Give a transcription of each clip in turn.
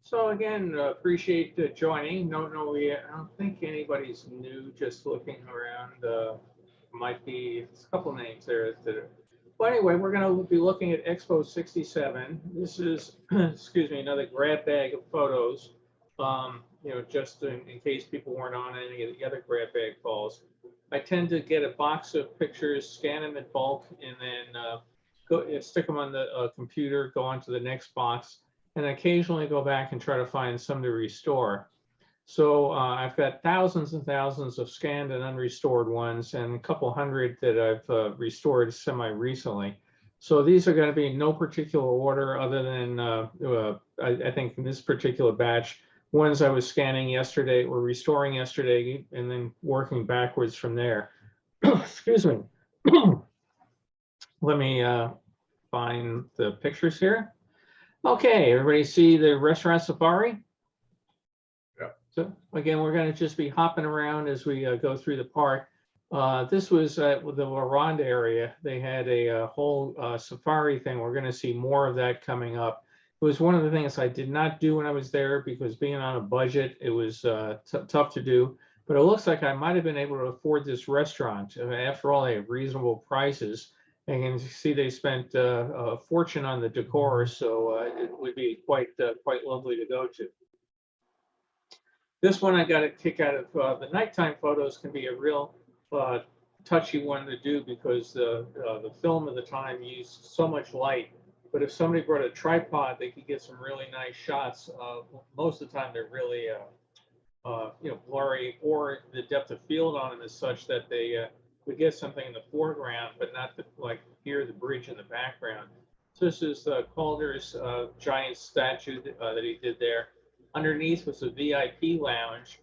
So again, appreciate joining. I don't think anybody's new. Just looking around, might be a couple names there. Well, anyway, we're going to be looking at Expo 67. This is, excuse me, another grab bag of photos. Just in case people weren't on any of the other grab bag calls. I tend to get a box of pictures, scan them in bulk, and then stick them on the computer, go on to the next box, and occasionally go back and try to find some to restore. So I've got thousands and thousands of scanned and unrestored ones, and a couple hundred that I've restored semi-recently. So these are going to be in no particular order other than, I think in this particular batch, ones I was scanning yesterday or restoring yesterday, and then working backwards from there. Excuse me. Let me find the pictures here. Okay, everybody see the restaurant safari? Yeah. So again, we're going to just be hopping around as we go through the park. This was the LaRonde area. They had a whole safari thing. We're going to see more of that coming up. It was one of the things I did not do when I was there because being on a budget, it was tough to do. But it looks like I might have been able to afford this restaurant. After all, they have reasonable prices. And you can see they spent a fortune on the decor, so it would be quite lovely to go to. This one I got a kick out of. The nighttime photos can be a real touchy one to do because the film of the time used so much light. But if somebody brought a tripod, they could get some really nice shots. Most of the time, they're really blurry, or the depth of field on them is such that they would get something in the foreground, but not like here the bridge in the background. So this is Calder's giant statue that he did there. Underneath was a VIP lounge.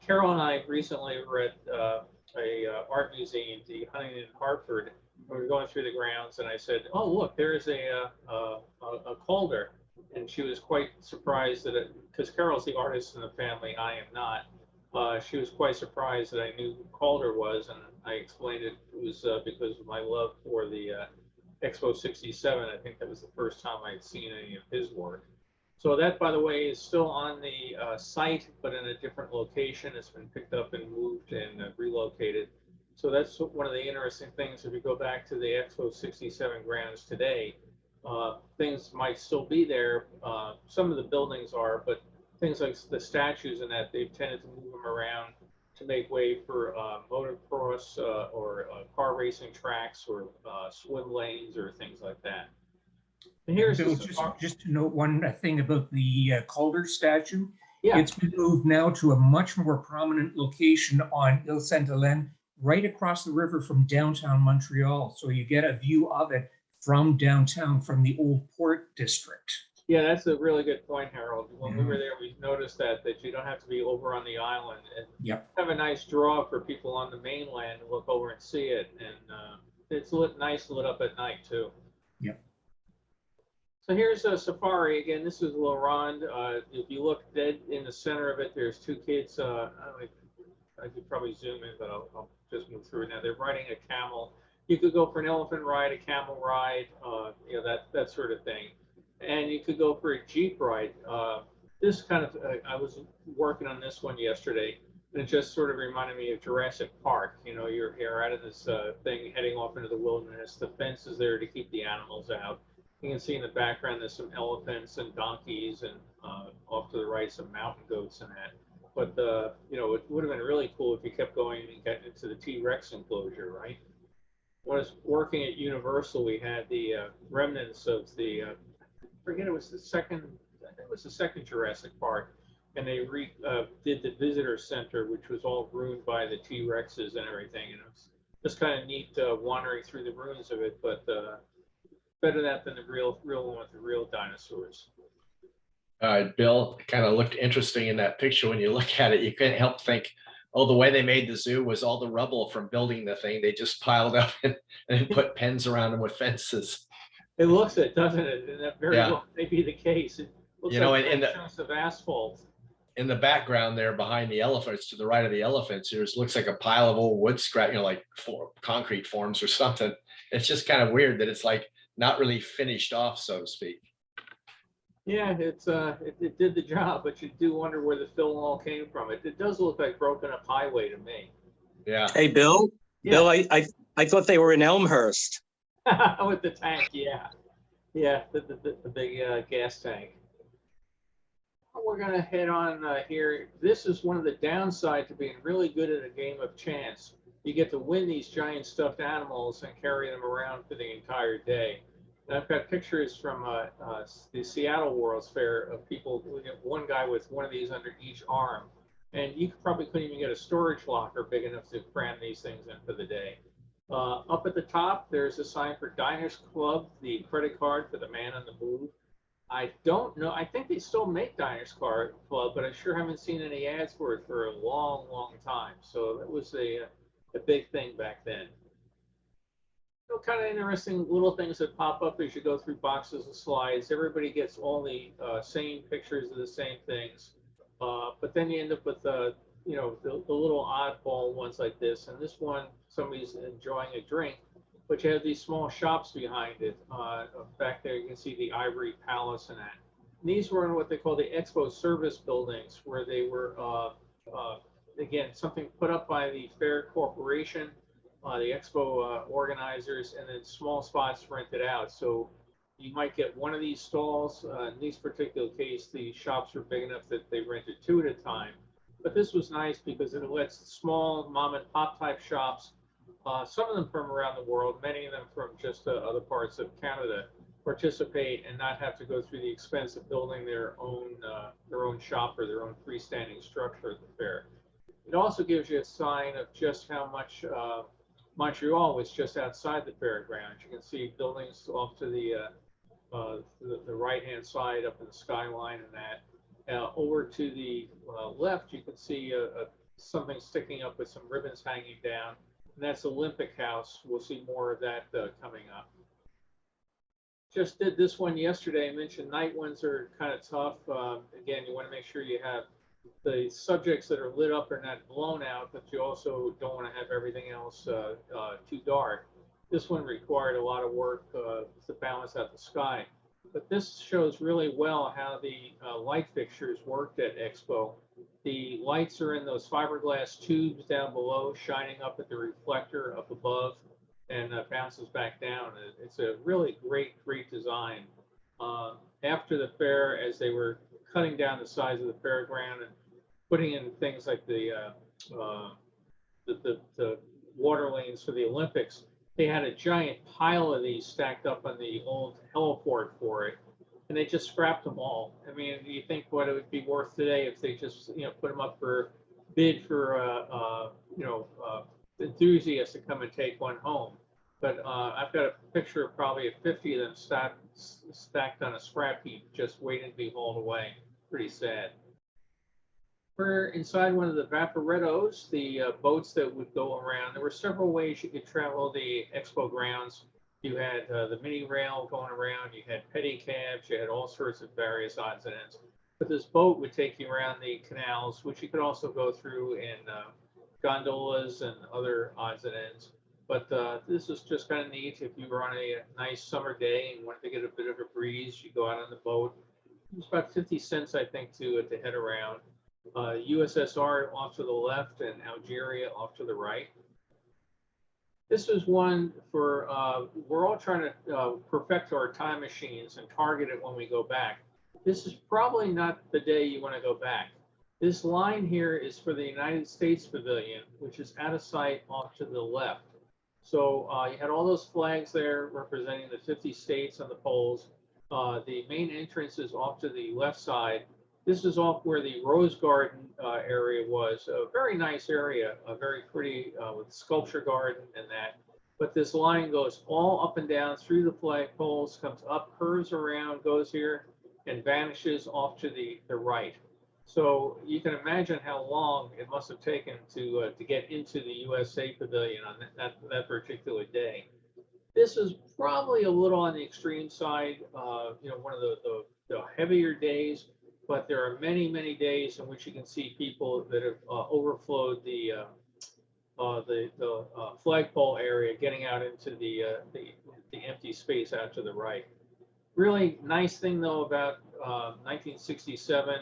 Carol and I recently were at a art museum, the Huntington Hartford. We were going through the grounds, and I said, "Oh, look, there's a Calder," and she was quite surprised that because Carol's the artist in the family, I am not. She was quite surprised that I knew who Calder was, and I explained it was because of my love for the Expo 67. I think that was the first time I'd seen any of his work. So that, by the way, is still on the site, but in a different location. It's been picked up and moved and relocated. So that's one of the interesting things. If you go back to the Expo 67 grounds today, things might still be there. Some of the buildings are, but things like the statues and that, they've tended to move them around to make way for motocross or car racing tracks or swim lanes or things like that. And here's Bill, just to note one thing about the Calder statue. Yeah. It's been moved now to a much more prominent location on Ile Sainte-Hélène, right across the river from downtown Montreal. So you get a view of it from downtown, from the old port district. Yeah, that's a really good point, Harold. When we were there, we noticed that you don't have to be over on the island and have a nice draw for people on the mainland to look over and see it. And it's lit up at night too. Yep. So here's a safari. Again, this is LaRonde. If you look dead in the center of it, there's two kids. I could probably zoom in, but I'll just move through it now. They're riding a camel. You could go for an elephant ride, a camel ride, that sort of thing. And you could go for a Jeep ride. This kind of, I was working on this one yesterday, and it just sort of reminded me of Jurassic Park. You're out of this thing heading off into the wilderness. The fence is there to keep the animals out. You can see in the background there's some elephants and donkeys, and off to the right some mountain goats and that. But it would have been really cool if you kept going and getting into the T-Rex enclosure, right? When I was working at Universal, we had the remnants of the I think it was the second Jurassic Park, and they did the visitor center, which was all ruined by the T-Rexes and everything. And it was just kind of neat wandering through the ruins of it, but better that than the real one with the real dinosaurs. Bill, kind of looked interesting in that picture. When you look at it, you couldn't help think, oh, the way they made the zoo was all the rubble from building the thing. They just piled up and put pens around them with fences. It looks it, doesn't it? And that very well may be the case. It looks like in the chunks of asphalt. In the background there, behind the elephants, to the right of the elephants, there's looks like a pile of old wood scrap, like concrete forms or something. It's just kind of weird that it's like not really finished off, so to speak. Yeah, it did the job, but you do wonder where the fill all came from. It does look like broken up highway to me. Yeah. Hey, Bill. Yeah, I thought they were in Elmhurst. with the tank. Yeah, yeah, the big gas tank. We're gonna head on here. This is one of the downsides to being really good at a game of chance. You get to win these giant stuffed animals and carry them around for the entire day. And I've got pictures from the Seattle World's Fair of people. One guy with one of these under each arm, and you probably couldn't even get a storage locker big enough to cram these things in for the day. Up at the top, there's a sign for Diners Club, the credit card for the man on the move. I don't know. I think they still make Diners Club, but I sure haven't seen any ads for it for a long, long time. So that was a big thing back then. So kind of interesting little things that pop up as you go through boxes of slides. Everybody gets all the same pictures of the same things, but then you end up with the little oddball ones like this. And this one, somebody's enjoying a drink, but you have these small shops behind it. Back there, you can see the Ivory Palace and that. And these were in what they call the Expo service buildings, where they were, again, something put up by the Fair Corporation, the Expo organizers, and then small spots rented out. So you might get one of these stalls. In this particular case, the shops were big enough that they rented two at a time. But this was nice because it lets small mom and pop type shops, some of them from around the world, many of them from just other parts of Canada, participate and not have to go through the expense of building their own shop or their own freestanding structure at the fair. It also gives you a sign of just how much Montreal was just outside the fairgrounds. You can see buildings off to the right-hand side up in the skyline and that. Over to the left, you can see something sticking up with some ribbons hanging down, and that's Olympic House. We'll see more of that coming up. Just did this one yesterday. I mentioned night ones are kind of tough. Again, you want to make sure you have the subjects that are lit up are not blown out, but you also don't want to have everything else too dark. This one required a lot of work to balance out the sky. But this shows really well how the light fixtures worked at Expo. The lights are in those fiberglass tubes down below, shining up at the reflector up above, and bounces back down. It's a really great design. After the fair, as they were cutting down the size of the fairground and putting in things like the water lanes for the Olympics, they had a giant pile of these stacked up on the old heliport for it, and they just scrapped them all. I mean, you think what it would be worth today if they just put them up for bid for enthusiasts to come and take one home. But I've got a picture of probably 50 of them stacked on a scrap heap, just waiting to be hauled away. Pretty sad. We're inside one of the Vaporettos, the boats that would go around. There were several ways you could travel the expo grounds. You had the mini rail going around, you had pedicabs, you had all sorts of various odds and ends. But this boat would take you around the canals, which you could also go through in gondolas and other odds and ends. But this is just kind of neat. If you were on a nice summer day and wanted to get a bit of a breeze, you go out on the boat. It's about 50 cents, I think, to head around. USSR off to the left and Algeria off to the right. This is one for, we're all trying to perfect our time machines and target it when we go back. This is probably not the day you want to go back. This line here is for the United States Pavilion, which is out of sight off to the left. So you had all those flags there representing the 50 states on the poles. The main entrance is off to the left side. This is off where the Rose Garden area was. A very nice area, very pretty with sculpture garden and that. But this line goes all up and down through the flag poles, comes up, curves around, goes here, and vanishes off to the right. So you can imagine how long it must have taken to get into the USA Pavilion on that particular day. This is probably a little on the extreme side, one of the heavier days, but there are many days in which you can see people that have overflowed the flagpole area, getting out into the empty space out to the right. Really nice thing though about 1967,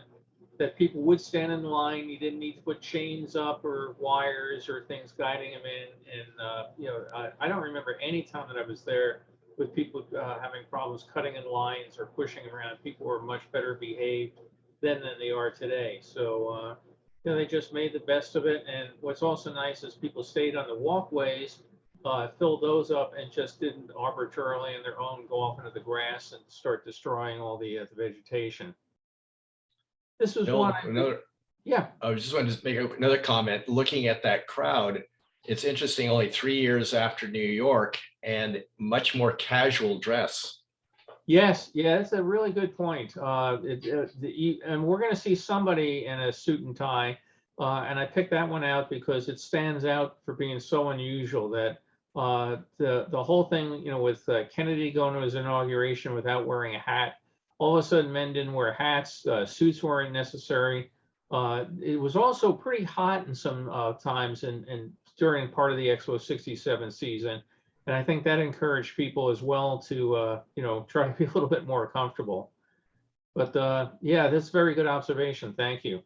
that people would stand in line. You didn't need to put chains up or wires or things guiding them in. And, I don't remember any time that I was there with people having problems cutting in lines or pushing around. People were much better behaved then than they are today. So, they just made the best of it. And what's also nice is people stayed on the walkways, filled those up, and just didn't arbitrarily on their own go off into the grass and start destroying all the vegetation. This was Bill, one. Yeah. I just wanted to make another comment. Looking at that crowd, it's interesting, only 3 years after New York and much more casual dress. Yes, yeah, that's a really good point. And we're going to see somebody in a suit and tie, and I picked that one out because it stands out for being so unusual that the whole thing, with Kennedy going to his inauguration without wearing a hat, all of a sudden men didn't wear hats, suits weren't necessary. It was also pretty hot in some times and during part of the Expo 67 season. And I think that encouraged people as well to, try to be a little bit more comfortable. But yeah, that's a very good observation. Thank you.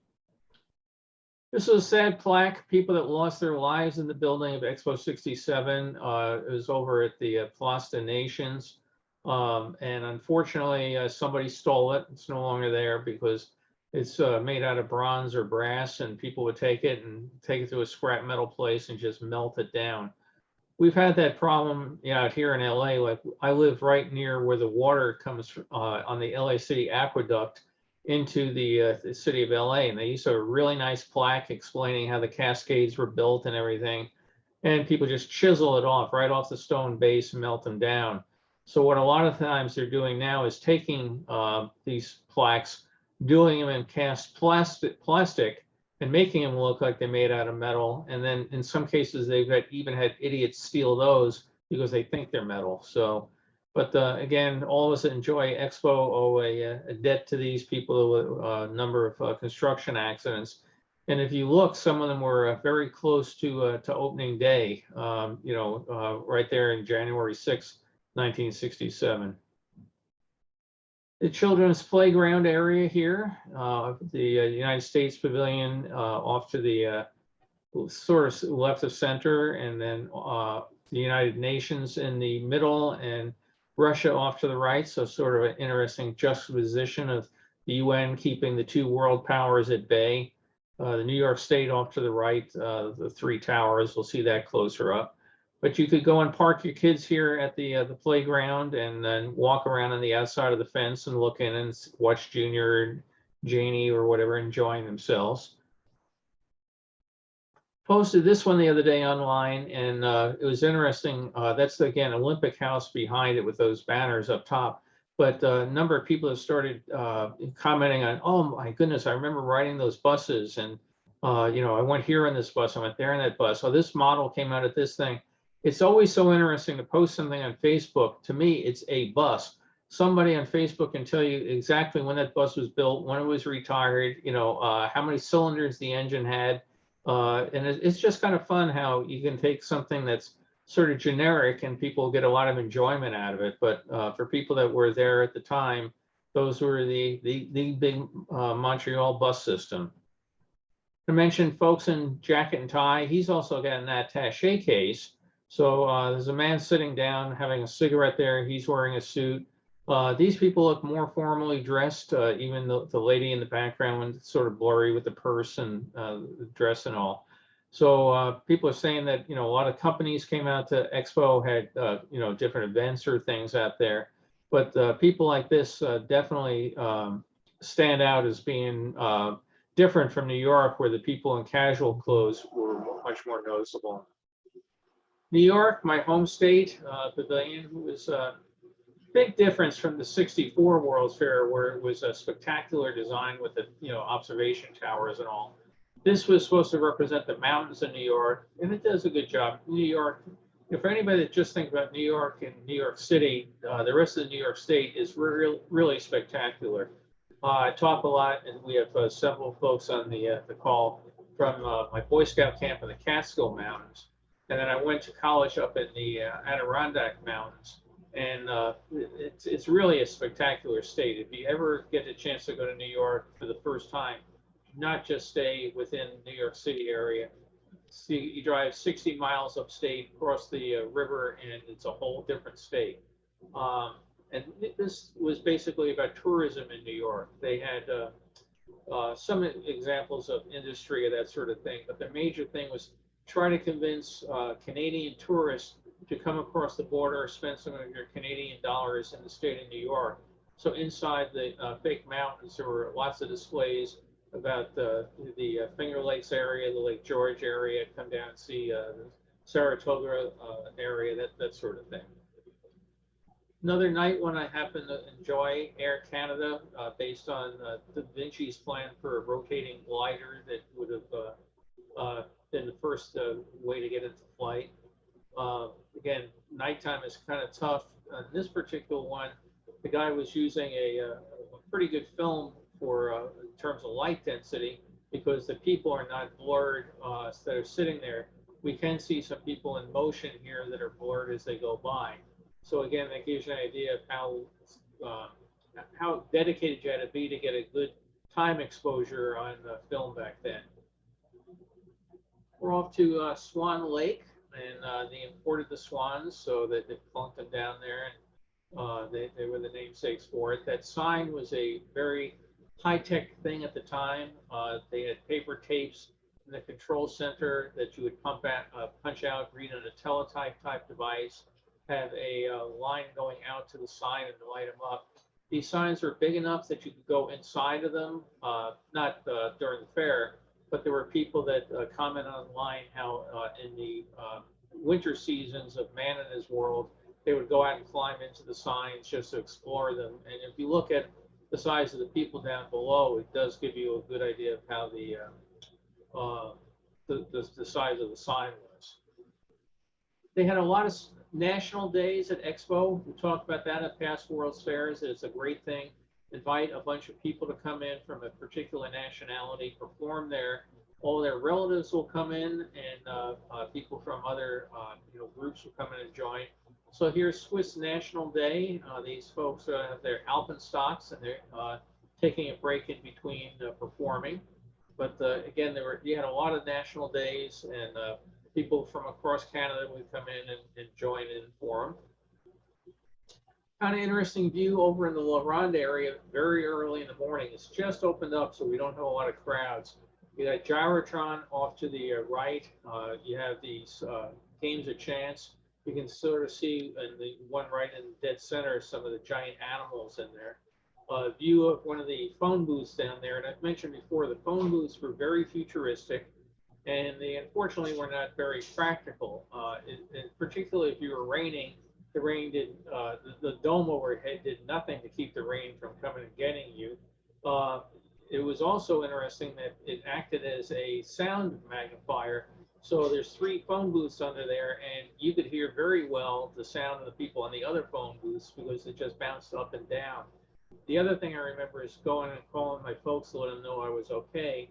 This is a sad plaque. People that lost their lives in the building of Expo 67. It was over at the Place des Nations. And unfortunately, somebody stole it. It's no longer there because it's made out of bronze or brass, and people would take it to a scrap metal place and just melt it down. We've had that problem out here in LA. Like, I live right near where the water comes on the LA City aqueduct into the city of LA. And they used to have a really nice plaque explaining how the Cascades were built and everything. And people just chisel it off right off the stone base and melt them down. So what a lot of times they're doing now is taking these plaques, doing them in cast plastic and making them look like they're made out of metal. And then in some cases, they've even had idiots steal those because they think they're metal. So, but again, all of us that enjoy Expo owe a debt to these people, a number of construction accidents. And if you look, some of them were very close to opening day, right there in January 6, 1967. The children's playground area here, the United States Pavilion off to the sort of left of center, and then the United Nations in the middle, and Russia off to the right. So sort of an interesting juxtaposition of the UN keeping the two world powers at bay. The New York State off to the right, the three towers. We'll see that closer up. But you could go and park your kids here at the playground and then walk around on the outside of the fence and look in and watch Junior and Janie or whatever enjoying themselves. Posted this one the other day online, and it was interesting. That's, again, Olympic House behind it with those banners up top. But a number of people have started commenting on, oh my goodness, I remember riding those buses, and I went here in this bus, I went there in that bus. So this model came out at this thing. It's always so interesting to post something on Facebook. To me, it's a bus. Somebody on Facebook can tell you exactly when that bus was built, when it was retired, how many cylinders the engine had. And it's just kind of fun how you can take something that's sort of generic and people get a lot of enjoyment out of it. But for people that were there at the time, those were the big Montreal bus system. I mentioned folks in jacket and tie. He's also got an attaché case. So there's a man sitting down having a cigarette there. He's wearing a suit. These people look more formally dressed, even the lady in the background was sort of blurry with the purse and the dress and all. So people are saying that, a lot of companies came out to Expo, had, different events or things out there. But people like this definitely stand out as being different from New York, where the people in casual clothes were much more noticeable. New York, my home state, pavilion, was a big difference from the '64 World's Fair, where it was a spectacular design with the observation towers and all. This was supposed to represent the mountains of New York, and it does a good job. New York, for anybody that just thinks about New York and New York City, the rest of the New York State is really spectacular. I talk a lot, and we have several folks on the call from my Boy Scout camp in the Catskill Mountains. And then I went to college up in the Adirondack Mountains. And it's really a spectacular state. If you ever get a chance to go to New York for the first time, not just stay within New York City area. See, you drive 60 miles upstate, cross the river, and it's a whole different state. Um, and this was basically about tourism in New York. They had some examples of industry of that sort of thing, but the major thing was try to convince Canadian tourists to come across the border, spend some of your Canadian dollars in the state of New York. So inside the fake mountains, there were lots of displays about the Finger Lakes area, the Lake George area, come down and see the Saratoga area, that sort of thing. Another night when I happened to enjoy Air Canada, based on Da Vinci's plan for a rotating glider that would have been the first way to get into flight. Again, nighttime is kind of tough. On this particular one, the guy was using a pretty good film for in terms of light density because the people are not blurred that are sitting there. We can see some people in motion here that are blurred as they go by. So again, that gives you an idea of how dedicated you had to be to get a good time exposure on film back then. We're off to Swan Lake, and they imported the swans, so that they plunked them down there, and they were the namesakes for it. That sign was a very high-tech thing at the time. They had paper tapes in the control center that you would punch out, read on a teletype type device, have a line going out to the sign and light them up. These signs were big enough that you could go inside of them, not during the fair, but there were people that comment online how in the winter seasons of Man and His World, they would go out and climb into the signs just to explore them. And if you look at the size of the people down below, it does give you a good idea of how the size of the sign was. They had a lot of national days at Expo. We talked about that at past World's Fairs. It's a great thing. Invite a bunch of people to come in from a particular nationality, perform there. All their relatives will come in, and people from other groups will come in and join. So here's Swiss National Day. These folks have their alpenstocks, and they're taking a break in between performing. But again, you had a lot of national days, and people from across Canada would come in and join in for them. Kind of interesting view over in the La Ronde area very early in the morning. It's just opened up, so we don't have a lot of crowds. You got Gyrotron off to the right. You have these games of chance. You can sort of see in the one right in the dead center some of the giant animals in there. View of one of the phone booths down there. And I've mentioned before, the phone booths were very futuristic, and they unfortunately were not very practical. And particularly if you were raining, the rain did, the dome overhead did nothing to keep the rain from coming and getting you. It was also interesting that it acted as a sound magnifier. So there's 3 phone booths under there, and you could hear very well the sound of the people on the other phone booths because it just bounced up and down. The other thing I remember is going and calling my folks to let them know I was okay.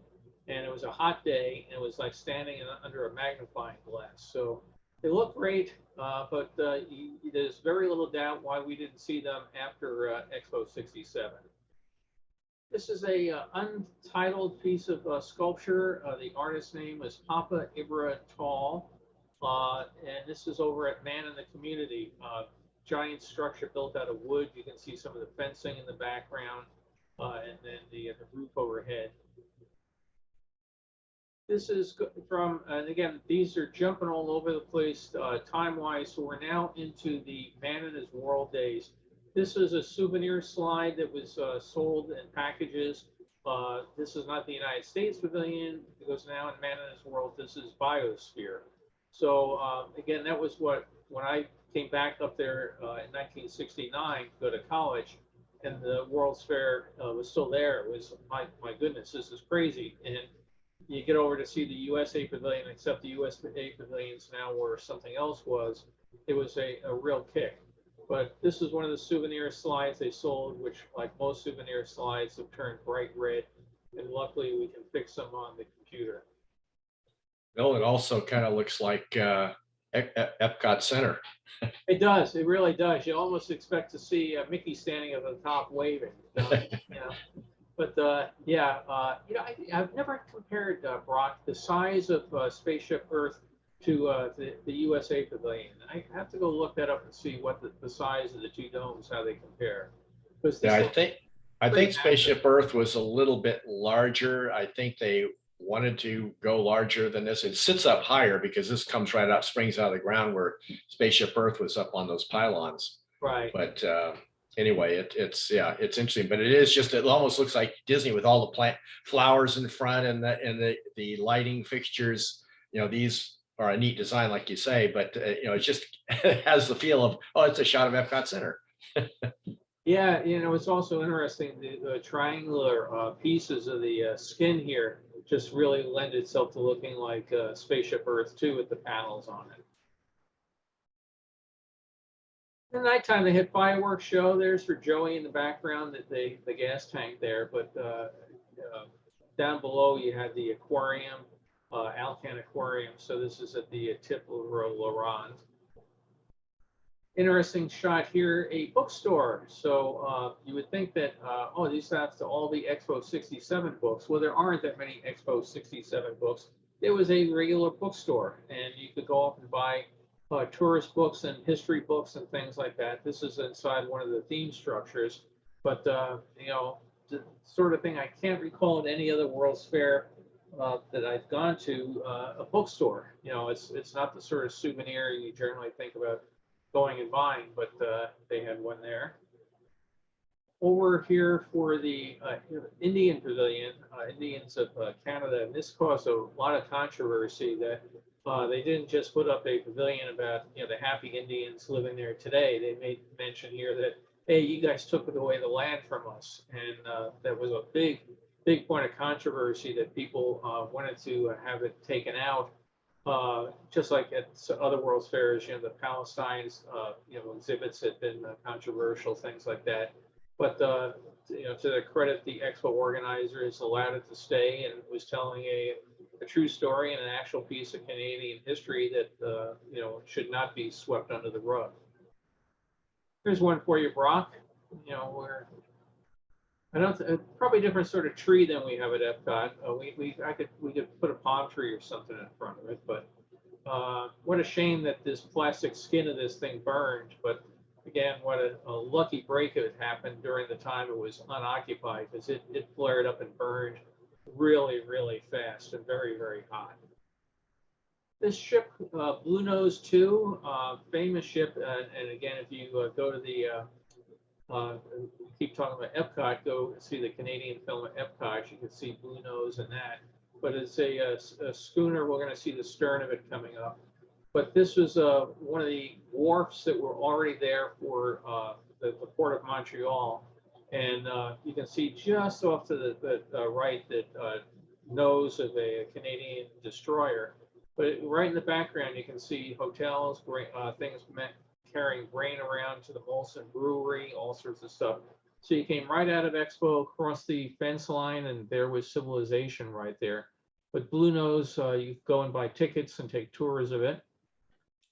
And it was a hot day, and it was like standing under a magnifying glass. So they look great, but there's very little doubt why we didn't see them after Expo 67. This is a untitled piece of sculpture. The artist's name is Papa Ibra Tall, and this is over at Man in the Community. Giant structure built out of wood. You can see some of the fencing in the background, and then the roof overhead. This is from, and again, these are jumping all over the place time-wise, so we're now into the Man in His World days. This is a souvenir slide that was sold in packages. This is not the United States Pavilion, because now in Man in His World, this is Biosphere. So again, that was when I came back up there in 1969 to go to college, and the World's Fair was still there. It was, my goodness, this is crazy. And you get over to see the USA Pavilion, except the USA Pavilion's now where something else was. It was a real kick. But this is one of the souvenir slides they sold, which, like most souvenir slides, have turned bright red. And luckily, we can fix them on the computer. Bill, it also kind of looks like Epcot Center. It does. It really does. You almost expect to see Mickey standing at the top waving. You know. But yeah, I've never compared, Brock, the size of Spaceship Earth to the USA Pavilion. I have to go look that up and see what the size of the two domes, how they compare. Because Yeah, this I pretty think Spaceship Earth was a little bit larger. I think they wanted to go larger than this. It sits up higher because this comes right out, springs out of the ground, where Spaceship Earth was up on those pylons. right. But anyway, it's interesting. But it is just, it almost looks like Disney with all the plant flowers in front and the lighting fixtures. You know, these are a neat design, like you say, but you know, it's just it has the feel of, oh, it's a shot of Epcot Center. Yeah, it's also interesting, the triangular pieces of the skin here just really lend itself to looking like Spaceship Earth too, with the panels on it. At nighttime, they had fireworks show. There's for Joey in the background, the gas tank there. But down below, you had the aquarium, Alcan Aquarium. So this is at the tip of Laurent. Interesting shot here, a bookstore. So you would think that, oh, these have to all the Expo 67 books. Well, there aren't that many Expo 67 books. It was a regular bookstore, and you could go off and buy tourist books and history books and things like that. This is inside one of the theme structures, but the sort of thing I can't recall at any other World's Fair that I've gone to, a bookstore. It's not the sort of souvenir you generally think about going and buying, but they had one there. Over here for the Indian Pavilion, Indians of Canada, and this caused a lot of controversy that they didn't just put up a pavilion about the happy Indians living there today. They made mention here that, hey, you guys took away the land from us, and that was a big point of controversy that people wanted to have it taken out. Just like at other World's Fairs, the Palestine's exhibits had been controversial, things like that. But to their credit, the expo organizers allowed it to stay, and was telling a true story and an actual piece of Canadian history that should not be swept under the rug. Here's one for you, Brock. Where I don't probably a different sort of tree than we have at Epcot. We could put a palm tree or something in front of it, but what a shame that this plastic skin of this thing burned. But again, what a lucky break it happened during the time it was unoccupied, because it flared up and burned really, really fast and very, very hot. This ship, Blue Nose 2, famous ship, and again, if you go to the keep talking about Epcot, go see the Canadian film at Epcot, you can see Blue Nose and that. But it's a schooner. We're going to see the stern of it coming up. But this was one of the wharfs that were already there for the Port of Montreal. And you can see just off to the right that nose of a Canadian destroyer. But right in the background, you can see hotels, things carrying grain around to the Molson Brewery, all sorts of stuff. So you came right out of Expo, across the fence line, and there was civilization right there. But Blue Nose, you go and buy tickets and take tours of it.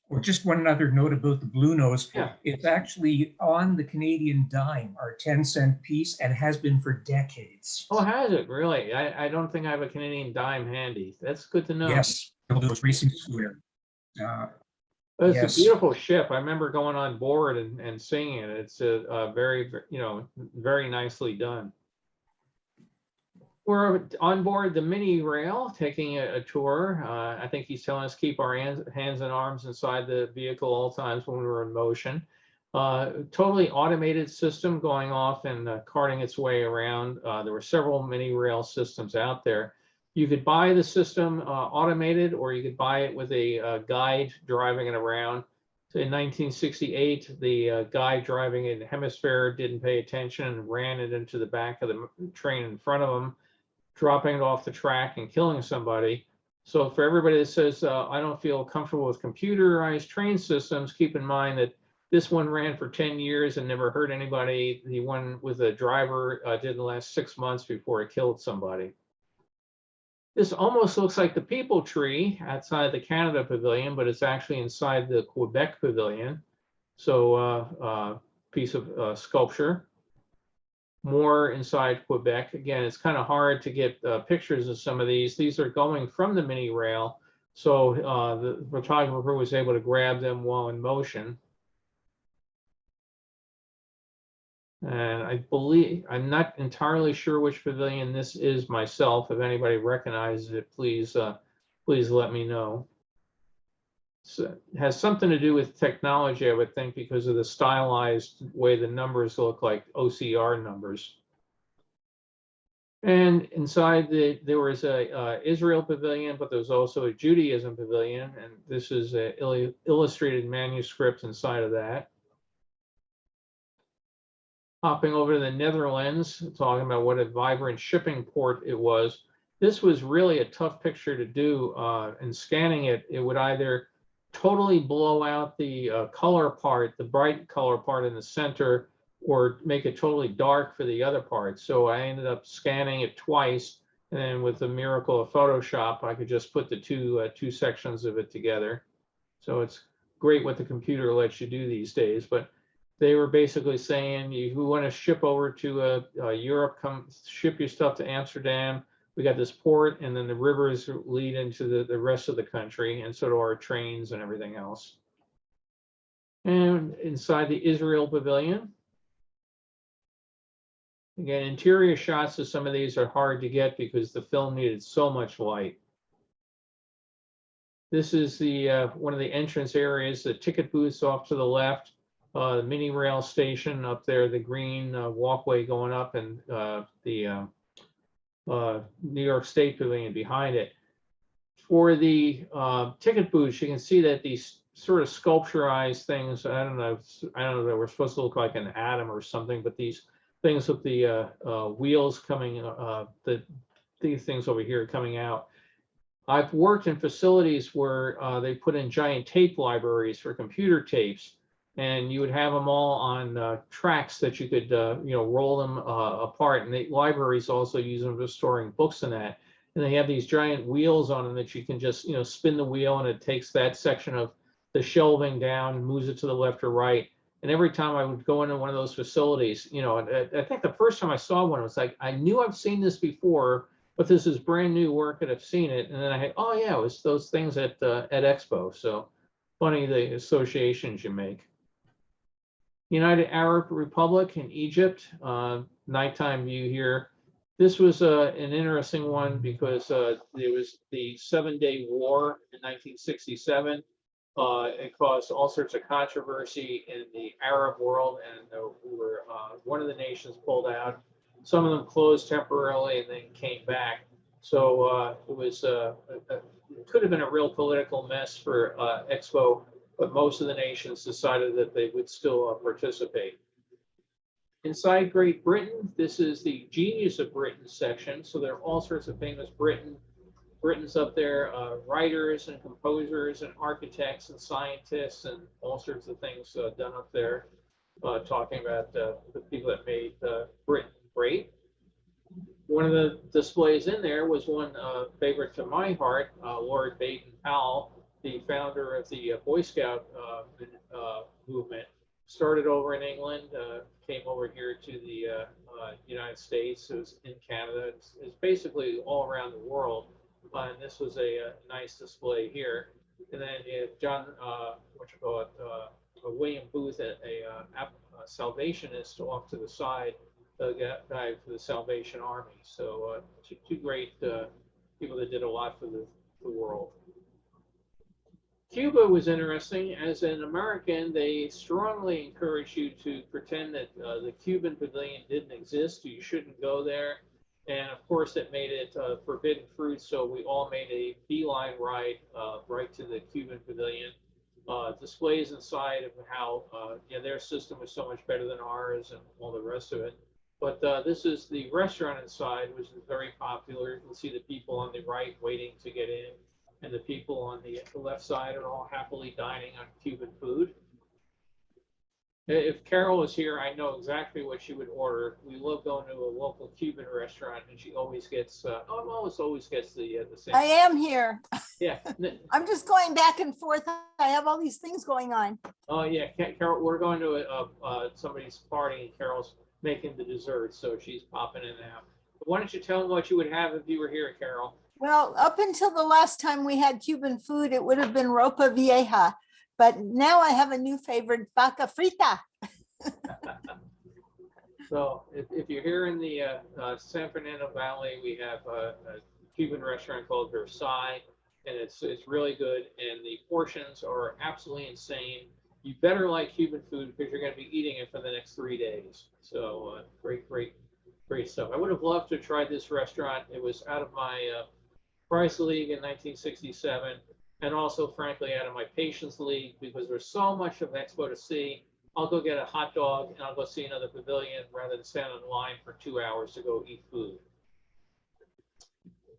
Or just one other note about the Blue Nose. Yeah. It's actually on the Canadian dime, our 10-cent piece, and has been for decades. Oh, has it really? I don't think I have a Canadian dime handy. That's good to know. Yes, those racing schooner. It's yes. a beautiful ship. I remember going on board and seeing it. It's a very, very nicely done. We're on board the mini rail, taking a tour. I think he's telling us keep our hands and arms inside the vehicle all times when we're in motion. Totally automated system going off and carting its way around. There were several mini rail systems out there. You could buy the system automated, or you could buy it with a guide driving it around. So in 1968, the guy driving in Hemisphere didn't pay attention and ran it into the back of the train in front of him, dropping it off the track and killing somebody. So for everybody that says, I don't feel comfortable with computerized train systems, keep in mind that this one ran for 10 years and never hurt anybody. The one with the driver didn't last 6 months before it killed somebody. This almost looks like the People Tree outside the Canada Pavilion, but it's actually inside the Quebec Pavilion. So piece of sculpture. More inside Quebec. Again, it's kind of hard to get pictures of some of these. These are going from the mini rail. So the photographer was able to grab them while in motion. And I believe, I'm not entirely sure which pavilion this is myself. If anybody recognizes it, please, please let me know. So it has something to do with technology, I would think, because of the stylized way the numbers look like OCR numbers. And inside there was a Israel pavilion, but there was also a Judaism pavilion, and this is an illustrated manuscript inside of that. Hopping over to the Netherlands, talking about what a vibrant shipping port it was. This was really a tough picture to do, and scanning it, it would either totally blow out the color part, the bright color part in the center, or make it totally dark for the other part. So I ended up scanning it twice, and then with the miracle of Photoshop, I could just put the two sections of it together. So it's great what the computer lets you do these days. But they were basically saying, you want to ship over to Europe, come ship your stuff to Amsterdam. We got this port, and then the rivers lead into the rest of the country, and so do our trains and everything else. And inside the Israel pavilion, again, interior shots of some of these are hard to get because the film needed so much light. This is the one of the entrance areas, the ticket booths off to the left, the mini rail station up there, the green walkway going up, and the New York State Pavilion behind it. For the ticket booths, you can see that these sort of sculpturized things, I don't know if they were supposed to look like an atom or something, but these things with the wheels coming, these things over here coming out. I've worked in facilities where they put in giant tape libraries for computer tapes, and you would have them all on tracks that you could, roll them apart. And the libraries also use them for storing books and that. And they have these giant wheels on them that you can just, spin the wheel, and it takes that section of the shelving down and moves it to the left or right. And every time I would go into one of those facilities, I think the first time I saw one, it was like, I knew I've seen this before, but this is brand new work and I've seen it. And then I had, oh yeah, it was those things at Expo. So funny the associations you make. United Arab Republic and Egypt, nighttime view here. This was an interesting one because there was the 7-Day War in 1967. It caused all sorts of controversy in the Arab world, and one of the nations pulled out. Some of them closed temporarily and then came back. So it was it could have been a real political mess for Expo, but most of the nations decided that they would still participate. Inside Great Britain, this is the Genius of Britain section. So there are all sorts of famous Britons up there, writers and composers and architects and scientists and all sorts of things done up there, talking about the people that made Britain great. One of the displays in there was one favorite to my heart, Lord Baden-Powell, the founder of the Boy Scout movement. Started over in England, came over here to the United States. It was in Canada. It's basically all around the world. And this was a nice display here. And then John, William Booth, a Salvationist off to the side, the guy for the Salvation Army. So two great people that did a lot for the world. Cuba was interesting. As an American, they strongly encourage you to pretend that the Cuban pavilion didn't exist. You shouldn't go there. And of course, it made it forbidden fruit. So we all made a beeline ride right to the Cuban pavilion. Displays inside of how their system was so much better than ours and all the rest of it. But this is the restaurant inside, which is very popular. You can see the people on the right waiting to get in, and the people on the left side are all happily dining on Cuban food. If Carol was here, I know exactly what she would order. We love going to a local Cuban restaurant, and she always gets, always gets the same. I am here. Yeah. I'm just going back and forth. I have all these things going on. Oh yeah, Carol, we're going to somebody's party, and Carol's making the dessert, so she's popping in and out. But why don't you tell them what you would have if you were here, Carol? Well, up until the last time we had Cuban food, it would have been ropa vieja. But now I have a new favorite, vaca frita. So if you're here in the San Fernando Valley, we have a Cuban restaurant called Versailles, and it's really good, and the portions are absolutely insane. You better like Cuban food because you're going to be eating it for the next 3 days. So great stuff. I would have loved to try this restaurant. It was out of my price league in 1967, and also frankly out of my patience league because there's so much of Expo to see. I'll go get a hot dog and I'll go see another pavilion rather than stand in line for 2 hours to go eat food.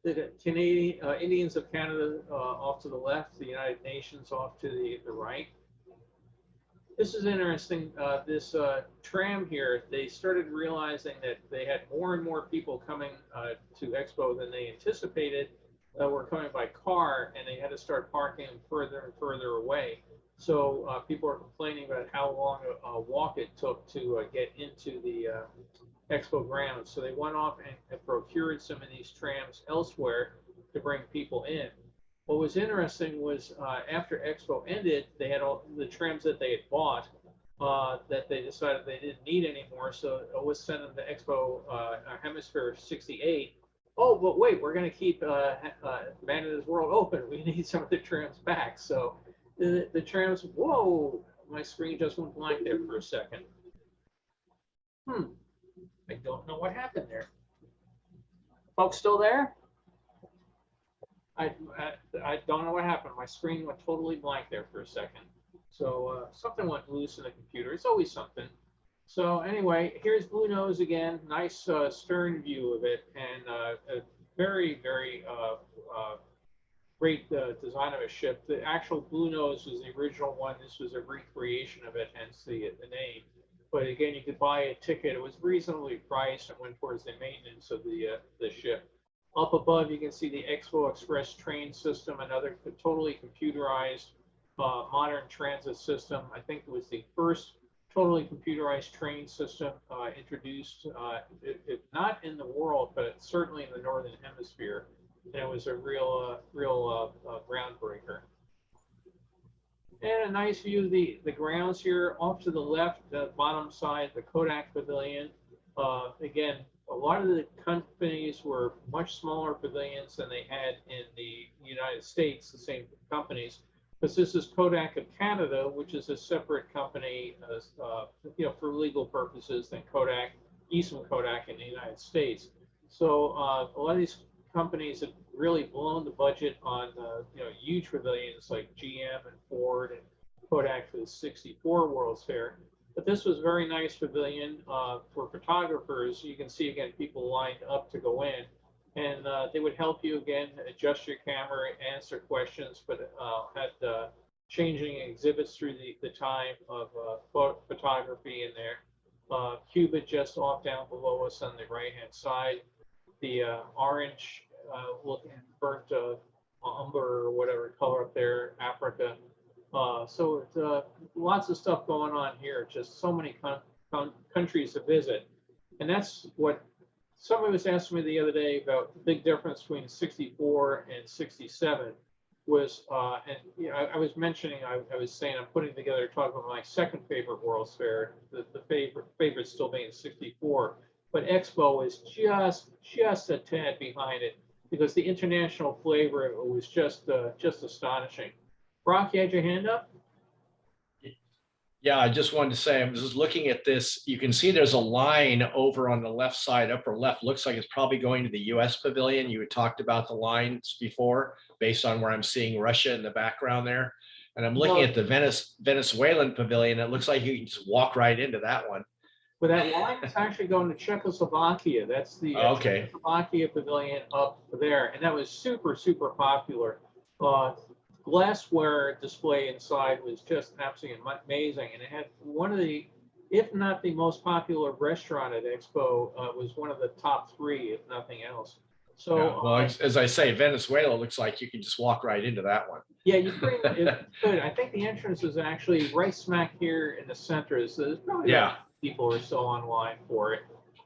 The Canadian Indians of Canada off to the left, the United Nations off to the right. This is interesting. This tram here, they started realizing that they had more and more people coming to Expo than they anticipated. Were coming by car, and they had to start parking further and further away. So people are complaining about how long a walk it took to get into the Expo grounds. So they went off and procured some of these trams elsewhere to bring people in. What was interesting was after Expo ended, they had all the trams that they had bought that they decided they didn't need anymore. So it was sent them to Expo Hemisphere 68. Oh, but wait, we're going to keep Man of His World open. We need some of the trams back. So the trams, whoa, my screen just went blank there for a second. I don't know what happened there. Folks still there? I don't know what happened. My screen went totally blank there for a second. So something went loose in the computer. It's always something. So anyway, here's Blue Nose again. Nice stern view of it, and a very great design of a ship. The actual Blue Nose was the original one. This was a recreation of it, hence the name. But again, you could buy a ticket. It was reasonably priced and went towards the maintenance of the ship. Up above, you can see the Expo Express train system, another totally computerized modern transit system. I think it was the first totally computerized train system introduced, if not in the world, but certainly in the Northern Hemisphere. And it was a real groundbreaker. And a nice view of the grounds here. Off to the left, the bottom side, the Kodak Pavilion. Again, a lot of the companies were much smaller pavilions than they had in the United States, the same companies. Because this is Kodak of Canada, which is a separate company, for legal purposes than Kodak, Eastman Kodak in the United States. So a lot of these companies have really blown the budget on, huge pavilions like GM and Ford and Kodak for the '64 World's Fair. But this was a very nice pavilion for photographers. You can see again people lined up to go in. And they would help you again adjust your camera, answer questions, but had changing exhibits through the time of photography in there. Cuba just off down below us on the right hand side. The orange looking burnt umber or whatever color up there, Africa. So it's, lots of stuff going on here. Just so many countries to visit, and that's what. Somebody was asking me the other day about the big difference between 64 and 67 was, I was mentioning, I was saying I'm putting together, talking about my second favorite World's Fair, the favorite still being 64, but Expo is just a tad behind it because the international flavor was just astonishing. Brock, you had your hand up? Yeah, I just wanted to say, I was just looking at this. You can see there's a line over on the left side, upper left. Looks like it's probably going to the US pavilion. You had talked about the lines before, based on where I'm seeing Russia in the background there. And I'm looking at the Venezuelan pavilion. It looks like you can just walk right into that one. But that line is actually going to Czechoslovakia. That's the Czechoslovakia pavilion up there. And that was super popular. Glassware display inside was just absolutely amazing, and it had one of the if not the most popular restaurant at Expo, was one of the top three, if nothing else. So, Yeah, well, as I say, Venezuela looks like you can just walk right into that one. yeah, you pretty much could. I think the entrance is actually right smack here in the center. So there's probably Yeah. people who are still online for it.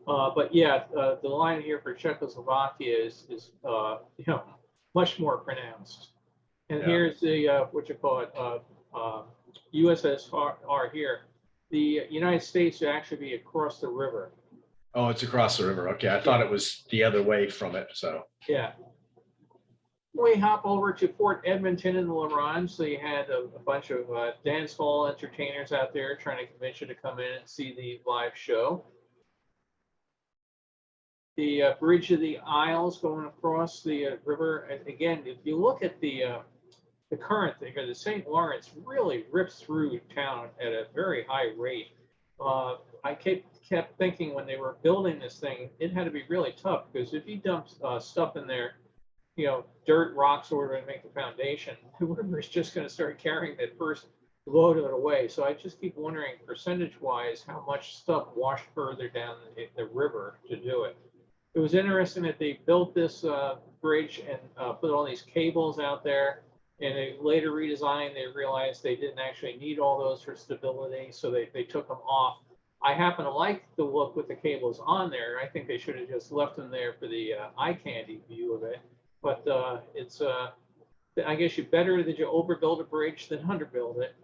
But yeah, the line here for Czechoslovakia is you know, much more pronounced. And Yeah. here's the what you call it, USSR here. The United States would actually be across the river. Oh, it's across the river. Okay, I thought it was the other way from it. So Yeah. We hop over to Fort Edmonton in the Laurent. So you had a bunch of dance hall entertainers out there trying to convince you to come in and see the live show. The Bridge of the Isles going across the river. And again, if you look at the current thing here, the St. Lawrence really rips through town at a very high rate. I kept thinking when they were building this thing, it had to be really tough because if you dump stuff in there, you know, dirt, rocks, or whatever to make the foundation, the river is just going to start carrying that first load of it away. So I just keep wondering, percentage-wise, how much stuff washed further down the river to do it. It was interesting that they built this bridge and put all these cables out there. And they later redesigned, they realized they didn't actually need all those for stability, so they took them off. I happen to like the look with the cables on there. I think they should have just left them there for the eye candy view of it. But it's, I guess you better that you overbuild a bridge than underbuild it.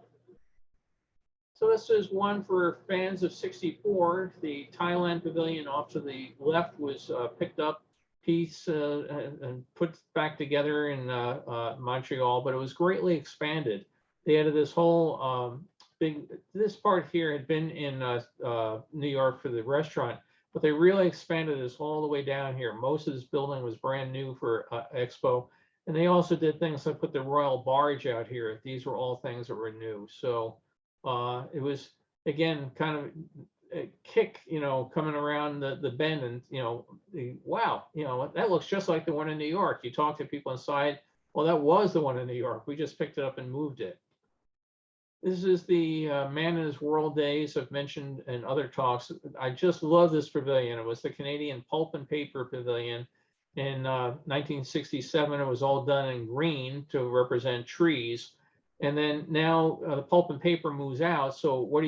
So this is one for fans of 64. The Thailand pavilion off to the left was picked up piece and put back together in Montreal, but it was greatly expanded. They added this whole this part here had been in New York for the restaurant, but they really expanded this all the way down here. Most of this building was brand new for Expo. And they also did things like put the Royal Barge out here. These were all things that were new. So it was, again, kind of a kick, you know, coming around the bend and, you know, wow, you know, that looks just like the one in New York. You talk to people inside, well, that was the one in New York. We just picked it up and moved it. This is the Man in His World days I've mentioned in other talks. I just love this pavilion. It was the Canadian Pulp and Paper Pavilion. In 1967, it was all done in green to represent trees. And then now the pulp and paper moves out. So what do?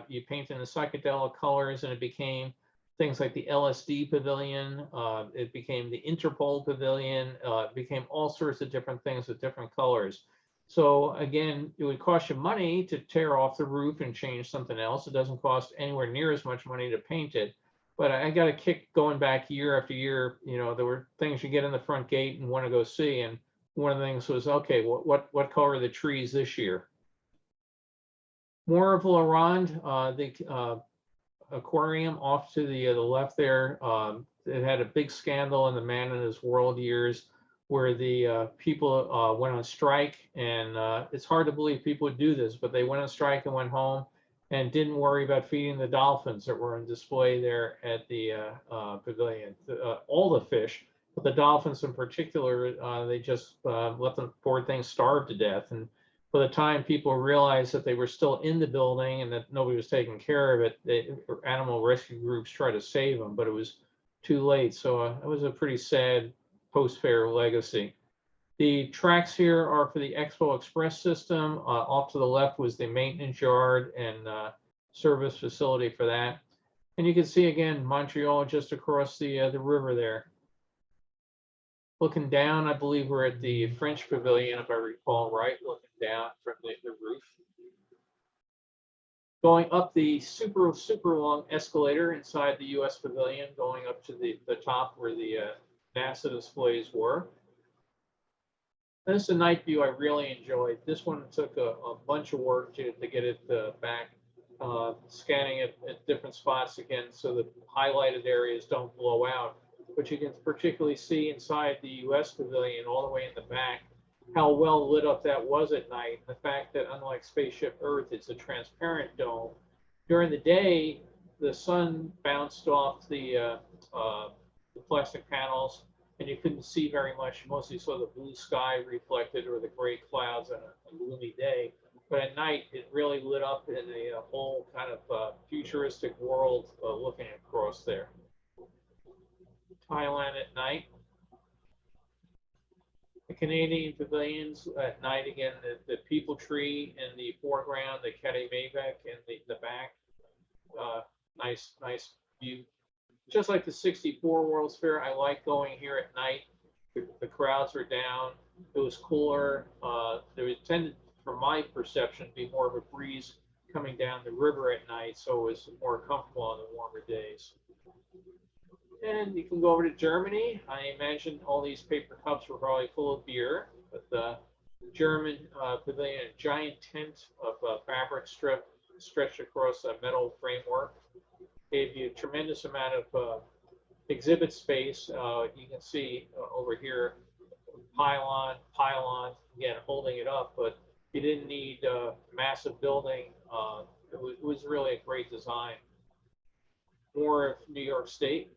You paint in the psychedelic colors, and it became things like the LSD pavilion. It became the Interpol pavilion. It became all sorts of different things with different colors. So again, it would cost you money to tear off the roof and change something else. It doesn't cost anywhere near as much money to paint it. But I got a kick going back year after year. You know, there were things you get in the front gate and want to go see. And one of the things was, okay, what color are the trees this year? More of Laurent, the aquarium off to the left there. It had a big scandal in the Man in His World years where the people went on strike. And it's hard to believe people would do this, but they went on strike and went home and didn't worry about feeding the dolphins that were on display there at the pavilion. All the fish, but the dolphins in particular, they just let the poor things starve to death. And by the time people realized that they were still in the building and that nobody was taking care of it, animal rescue groups tried to save them, but it was too late. So it was a pretty sad post-fair legacy. The tracks here are for the Expo Express system. Off to the left was the maintenance yard and service facility for that. And you can see again, Montreal just across the river there. Looking down, I believe we're at the French Pavilion, if I recall right, looking down from the roof. Going up the super long escalator inside the US Pavilion, going up to the top where the NASA displays were. This is a night view I really enjoyed. This one took a bunch of work to get it back, scanning it at different spots again so the highlighted areas don't blow out. But you can particularly see inside the US Pavilion all the way in the back how well lit up that was at night. The fact that unlike Spaceship Earth, it's a transparent dome. During the day, the sun bounced off the plastic panels and you couldn't see very much. You mostly saw the blue sky reflected or the gray clouds on a gloomy day. But at night, it really lit up in a whole kind of futuristic world looking across there. Thailand at night. The Canadian pavilions at night, again, the people tree in the foreground, the Kete Mabec in the back. Nice view. Just like the 64 World's Fair, I like going here at night. The crowds are down. It was cooler. There was tended, from my perception, to be more of a breeze coming down the river at night, so it was more comfortable on the warmer days. And you can go over to Germany. I imagine all these paper cups were probably full of beer, but the German pavilion, a giant tent of fabric strip stretched across a metal framework, gave you a tremendous amount of exhibit space. You can see over here, pylon, again, holding it up, but you didn't need a massive building. It was really a great design. More of New York State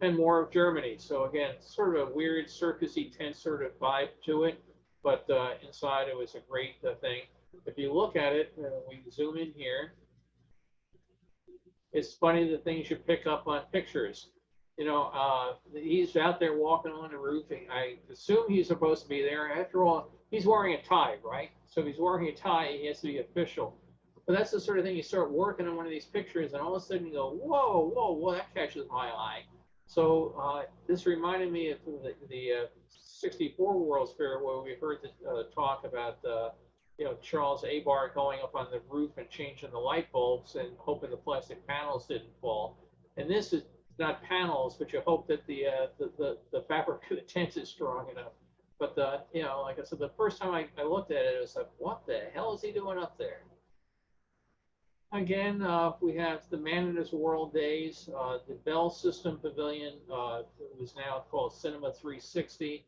and more of Germany. So again, sort of a weird circusy tent sort of vibe to it, but inside it was a great thing. If you look at it, we zoom in here, it's funny the things you pick up on pictures. You know, he's out there walking on the roof, and I assume he's supposed to be there. After all, he's wearing a tie, right? So if he's wearing a tie, he has to be official. But that's the sort of thing you start working on one of these pictures, and all of a sudden you go, whoa, that catches my eye. So this reminded me of the 64 World's Fair, where we heard the talk about you know, Charles Abar going up on the roof and changing the light bulbs and hoping the plastic panels didn't fall. And this is not panels, but you hope that the fabric of the tent is strong enough. But you know, like I said, the first time I looked at it, it was like, what the hell is he doing up there? Again, we have the Man in His World Days. The Bell System Pavilion was now called Cinema 360,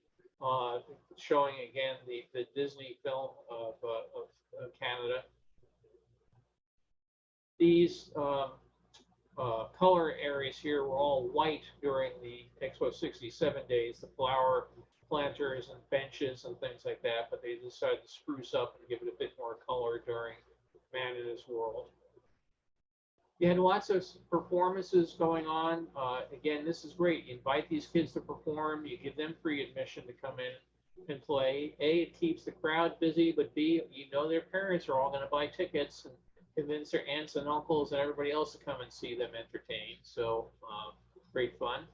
showing again the Disney film of Canada. These color areas here were all white during the Expo 67 days, the flower planters and benches and things like that, but they decided to spruce up and give it a bit more color during Man in His World. You had lots of performances going on. Again, this is great. You invite these kids to perform. You give them free admission to come in and play. A, it keeps the crowd busy, but B, you know their parents are all going to buy tickets and convince their aunts and uncles and everybody else to come and see them entertained. So great fun.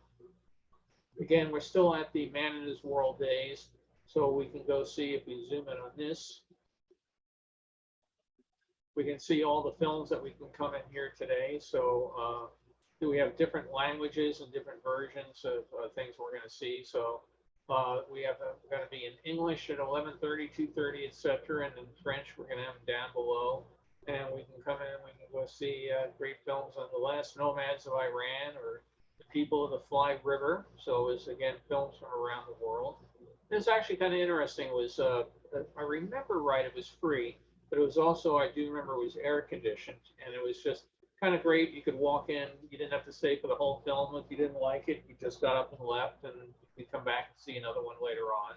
Again, we're still at the Man in His World Days, so we can go see, if we zoom in on this, we can see all the films that we can come in here today. So we have different languages and different versions of things we're going to see. So we have going to be in English at 11:30, 2:30, etc. And in French, we're going to have them down below. And we can come in and we can go see great films on The Last Nomads of Iran or The People of the Fly River. So it's, again, films from around the world. It's actually kind of interesting. Was if I remember right, it was free. But it was also, I do remember, it was air conditioned, and it was just kind of great. You could walk in, you didn't have to stay for the whole film. If you didn't like it, you just got up and left, and you'd come back and see another one later on.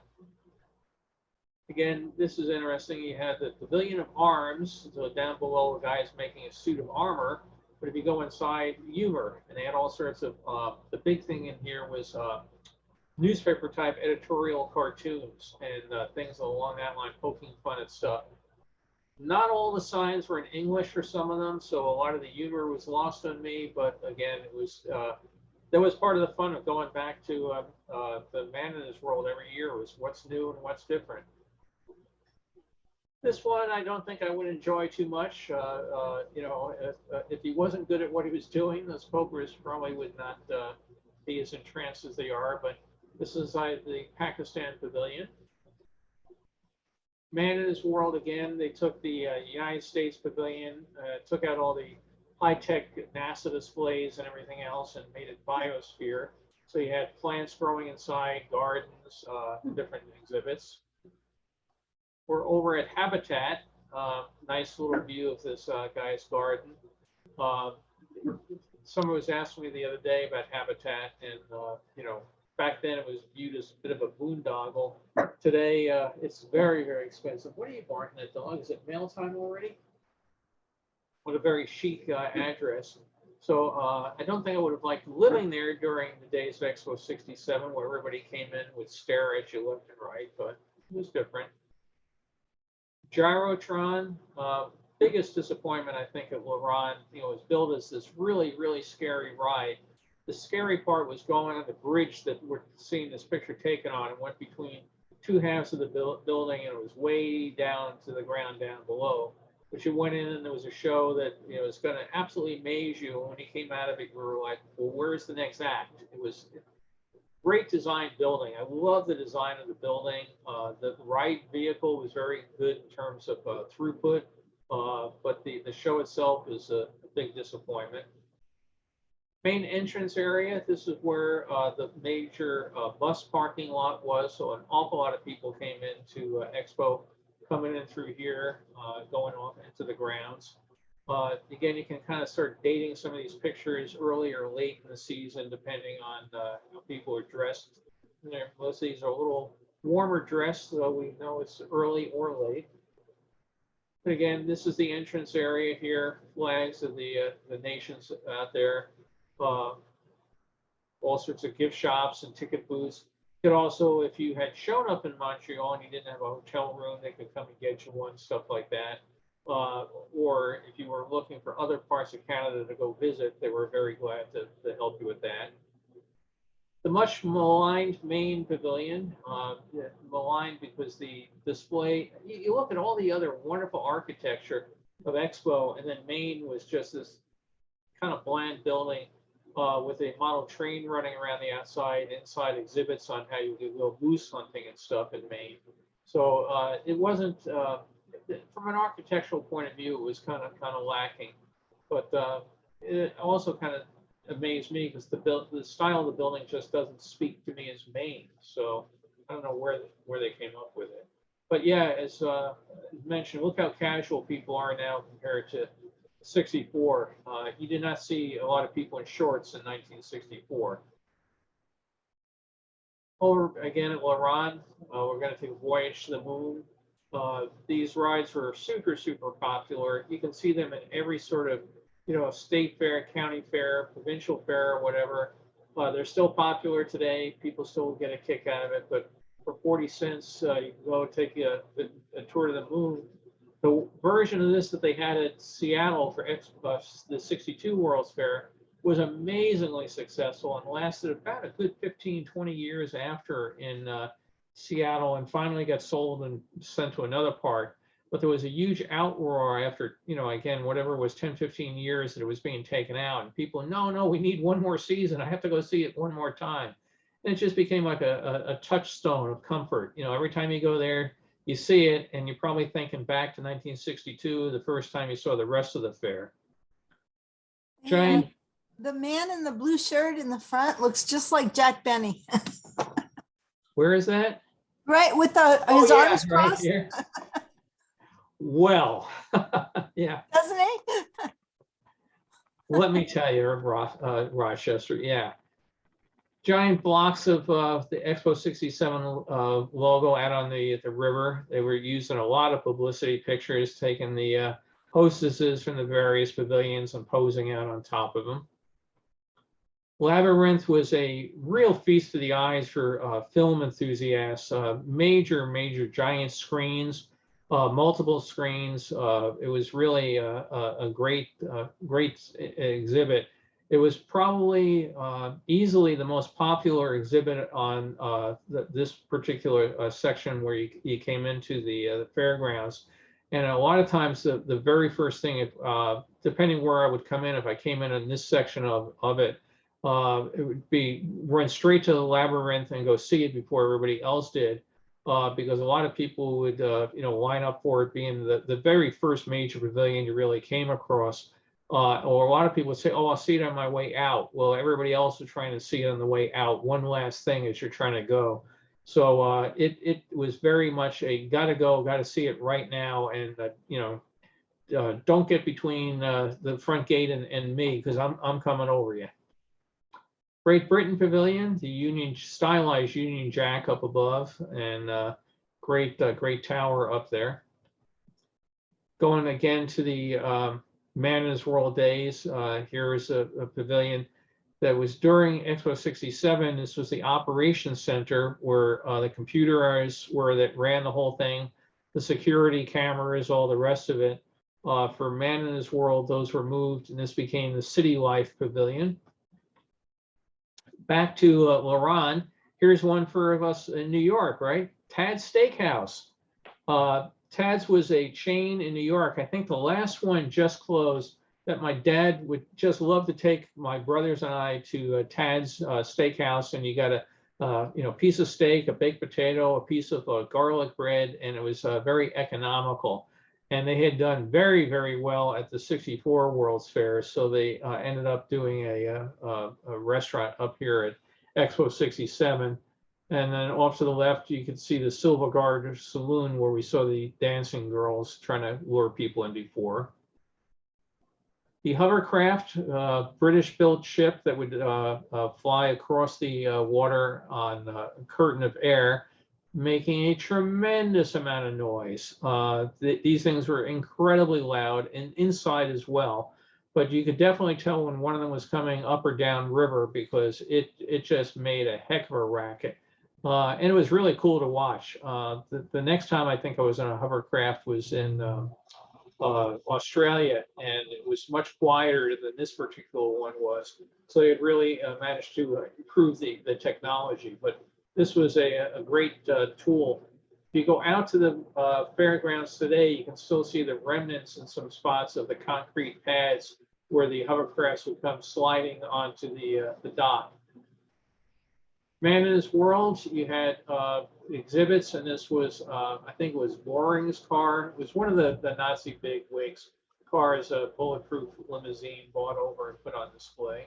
Again, this is interesting. You had the Pavilion of Arms, so down below, a guy's making a suit of armor. But if you go inside, humor, and they had all sorts of, the big thing in here was newspaper type editorial cartoons and things along that line, poking fun at stuff. Not all the signs were in English for some of them, so a lot of the humor was lost on me. But again, it was that was part of the fun of going back to the Man in His World every year, was what's new and what's different. This one, I don't think I would enjoy too much. You know, if he wasn't good at what he was doing, the smokers probably would not be as entranced as they are. But this is the Pakistan Pavilion. Man in His World, again, they took the United States Pavilion, took out all the high-tech NASA displays and everything else and made it biosphere. So you had plants growing inside, gardens, different exhibits. We're over at Habitat. Nice little view of this guy's garden. Someone was asking me the other day about Habitat, and you know, back then it was viewed as a bit of a boondoggle. Today, it's very, very expensive. What are you barking at, dog? Is it mail time already? What a very chic address. So I don't think I would have liked living there during the days of Expo 67, where everybody came in would stare at you left and right, but it was different. Gyrotron, biggest disappointment I think at Laron, it was built as this really, really scary ride. The scary part was going on the bridge that we're seeing this picture taken on. It went between two halves of the building, and it was way down to the ground down below. But you went in and there was a show that was going to absolutely amaze you. And when you came out of it, you were like, well, where's the next act? It was great design building. I love the design of the building. The ride vehicle was very good in terms of throughput, but the show itself is a big disappointment. Main entrance area, this is where the major bus parking lot was. So an awful lot of people came into Expo, coming in through here, going off into the grounds. Again, you can kind of start dating some of these pictures early or late in the season, depending on how people are dressed. Most of these are a little warmer dressed, so we know it's early or late. But again, this is the entrance area here, flags of the nations out there. All sorts of gift shops and ticket booths. You could also, if you had shown up in Montreal and you didn't have a hotel room, they could come and get you one, stuff like that. Or if you were looking for other parts of Canada to go visit, they were very glad to help you with that. The much maligned main pavilion, maligned because the display, you look at all the other wonderful architecture of Expo, and then Maine was just this kind of bland building with a model train running around the outside, inside exhibits on how you could go moose hunting and stuff in Maine. So it wasn't, from an architectural point of view, it was kind of lacking. But it also kind of amazed me because the style of the building just doesn't speak to me as Maine. So I don't know where they came up with it. But yeah, as mentioned, look how casual people are now compared to 64. You did not see a lot of people in shorts in 1964. Over again at Laron, we're going to take a voyage to the moon. These rides were super, super popular. You can see them in every sort of, state fair, county fair, provincial fair, or whatever. They're still popular today. People still get a kick out of it. But for 40 cents, you can go take a tour to the moon. The version of this that they had at Seattle for the 62 World's Fair was amazingly successful and lasted about a good 15, 20 years after in Seattle, and finally got sold and sent to another part. But there was a huge outroar after, again, whatever was 10, 15 years that it was being taken out. And people, no, we need one more season. I have to go see it one more time. And it just became like a touchstone of comfort. Every time you go there, you see it, and you're probably thinking back to 1962, the first time you saw the rest of the fair. Giant. The man in the blue shirt in the front looks just like Jack Benny. Where is that? Right, with his arms crossed. Here. Well, yeah. Doesn't he? Let me tell you, Rochester, yeah. Giant blocks of the Expo 67 logo out on the river. They were used in a lot of publicity pictures, taking the hostesses from the various pavilions and posing out on top of them. Labyrinth was a real feast of the eyes for film enthusiasts. Major giant screens, multiple screens. It was really a great exhibit. It was probably easily the most popular exhibit on this particular section where you came into the fairgrounds. And a lot of times the very first thing, depending where I would come in, if I came in this section of it, it would be run straight to the labyrinth and go see it before everybody else did. Because a lot of people would line up for it being the very first major pavilion you really came across. Or a lot of people would say, oh, I'll see it on my way out. Well, everybody else is trying to see it on the way out. One last thing as you're trying to go. So it was very much a gotta go, gotta see it right now. And, don't get between the front gate and me, because I'm coming over you. Great Britain Pavilion, the Union stylized Union Jack up above, and great tower up there. Going again to the Man in His World days, here's a pavilion that was during Expo 67. This was the operations center where the computers were that ran the whole thing, the security cameras, all the rest of it. For Man in His World, those were moved, and this became the City Life Pavilion. Back to Laurent. Here's one for us in New York, right? Tad's Steakhouse. Tad's was a chain in New York. I think the last one just closed, that my dad would just love to take my brothers and I to Tad's Steakhouse, and you got a piece of steak, a baked potato, a piece of garlic bread, and it was very economical. And they had done very, very well at the 64 World's Fair, so they ended up doing a restaurant up here at Expo 67. And then off to the left, you can see the Silver Guard Saloon where we saw the dancing girls trying to lure people in before. The hovercraft, British-built ship that would fly across the water on a curtain of air, making a tremendous amount of noise. These things were incredibly loud and inside as well, but you could definitely tell when one of them was coming up or down river because it just made a heck of a racket. And it was really cool to watch. The next time I think I was on a hovercraft was in Australia, and it was much quieter than this particular one was. So they had really managed to improve the technology, but this was a great tool. If you go out to the fairgrounds today, you can still see the remnants in some spots of the concrete pads where the hovercrafts would come sliding onto the dock. Man in His World, you had exhibits, and this was, I think it was Boring's car. It was one of the Nazi bigwigs. The car is a bulletproof limousine bought over and put on display.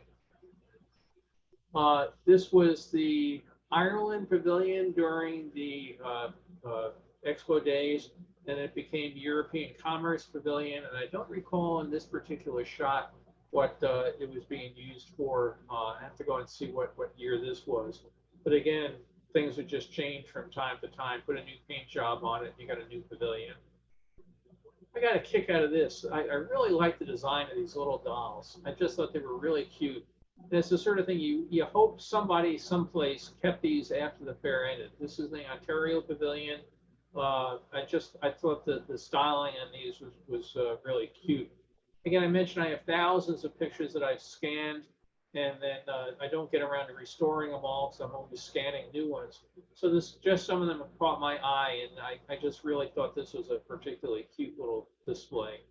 This was the Ireland Pavilion during the Expo days, and it became European Commerce Pavilion. And I don't recall in this particular shot what it was being used for. I have to go and see what year this was. But again, things would just change from time to time. Put a new paint job on it, you got a new pavilion. I got a kick out of this. I really like the design of these little dolls. I just thought they were really cute. And it's the sort of thing you hope somebody someplace kept these after the fair ended. This is the Ontario Pavilion. I thought the styling on these was really cute. Again, I mentioned I have thousands of pictures that I've scanned, and then I don't get around to restoring them all because I'm always scanning new ones. So just some of them have caught my eye, and I just really thought this was a particularly cute little display.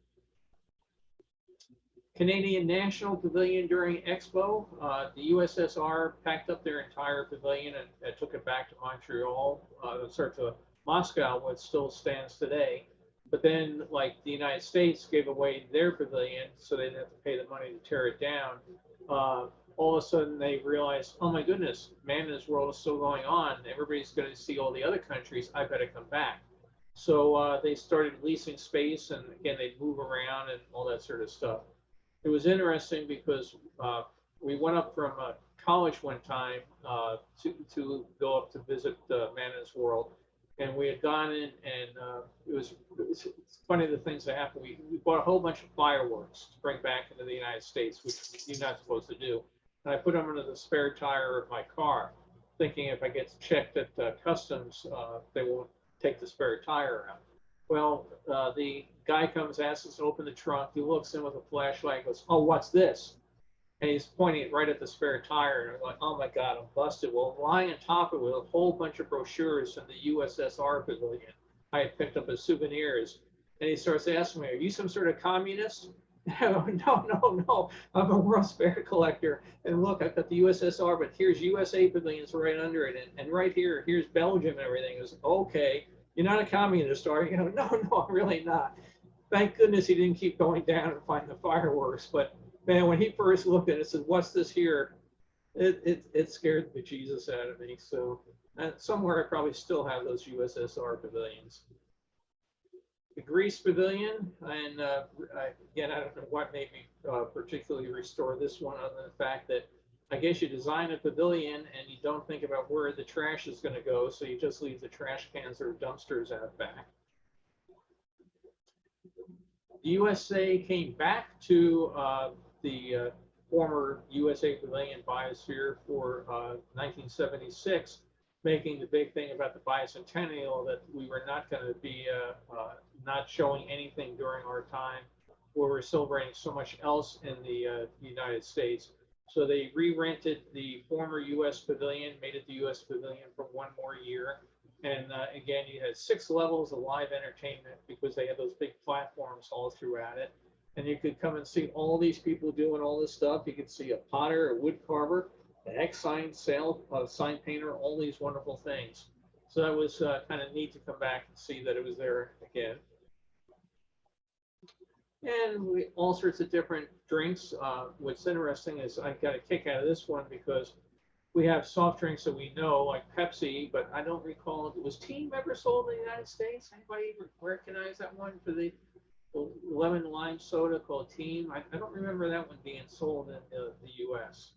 Canadian National Pavilion during Expo. The USSR packed up their entire pavilion and took it back to Montreal, to Moscow, what still stands today. But then, like the United States gave away their pavilion, so they didn't have to pay the money to tear it down. All of a sudden, they realized, oh my goodness, Man in His World is still going on. Everybody's going to see all the other countries. I better come back. So they started leasing space, and again, they'd move around and all that sort of stuff. It was interesting because we went up from college one time to go up to visit Man in His World, and we had gone in, and it's funny the things that happened. We bought a whole bunch of fireworks to bring back into the United States, which you're not supposed to do. And I put them under the spare tire of my car, thinking if I get checked at customs, they won't take the spare tire out. Well, the guy comes, asks us to open the trunk. He looks in with a flashlight and goes, oh, what's this? And he's pointing it right at the spare tire. And I'm like, oh my God, I'm busted. Well, lying on top of it was a whole bunch of brochures from the USSR Pavilion I had picked up as souvenirs. And he starts asking me, are you some sort of communist? No. I'm a World's Fair collector. And look, I've got the USSR, but here's USA Pavilions right under it. And right here, here's Belgium and everything. It was, okay, you're not a communist, are you? No, I'm really not. Thank goodness he didn't keep going down and find the fireworks. But man, when he first looked at it and said, what's this here? It scared the bejesus out of me. So somewhere I probably still have those USSR pavilions. The Greece Pavilion, and again, I don't know what made me particularly restore this one, other than the fact that I guess you design a pavilion and you don't think about where the trash is going to go, so you just leave the trash cans or dumpsters out back. The USA came back to the former USA Pavilion Biosphere for 1976, making the big thing about the bicentennial that we were not going to be not showing anything during our time, where we're celebrating so much else in the United States. So they re-rented the former US Pavilion, made it the US Pavilion for one more year. And again, you had 6 levels of live entertainment because they had those big platforms all throughout it. And you could come and see all these people doing all this stuff. You could see a potter, a wood carver, an ex-sign sign painter, all these wonderful things. So that was kind of neat to come back and see that it was there again. And all sorts of different drinks. What's interesting is I got a kick out of this one because we have soft drinks that we know, like Pepsi, but I don't recall, was Team ever sold in the United States? Anybody recognize that one for the lemon lime soda called Team? I don't remember that one being sold in the US.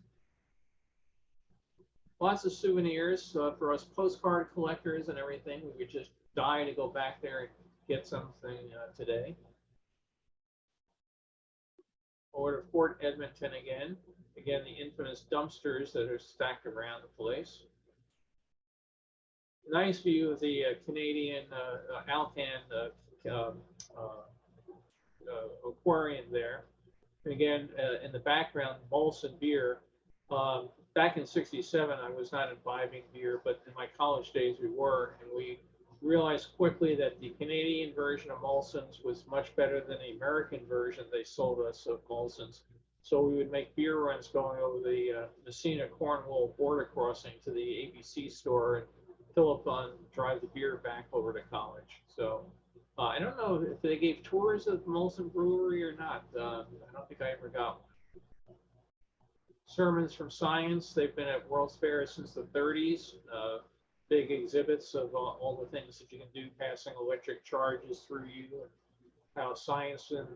Lots of souvenirs for us postcard collectors and everything. We would just die to go back there and get something today. Over to Fort Edmonton again. Again, the infamous dumpsters that are stacked around the place. Nice view of the Canadian Alcan aquarium there. And again, in the background, Molson beer. Back in '67, I was not imbibing beer, but in my college days we were, and we realized quickly that the Canadian version of Molson's was much better than the American version they sold us of Molson's. So we would make beer runs going over the Messina Cornwall border crossing to the ABC store and fill up on drive the beer back over to college. So I don't know if they gave tours of Molson Brewery or not. I don't think I ever got one. Sermons from Science. They've been at World's Fair since the 30s. Big exhibits of all the things that you can do, passing electric charges through you, and how science and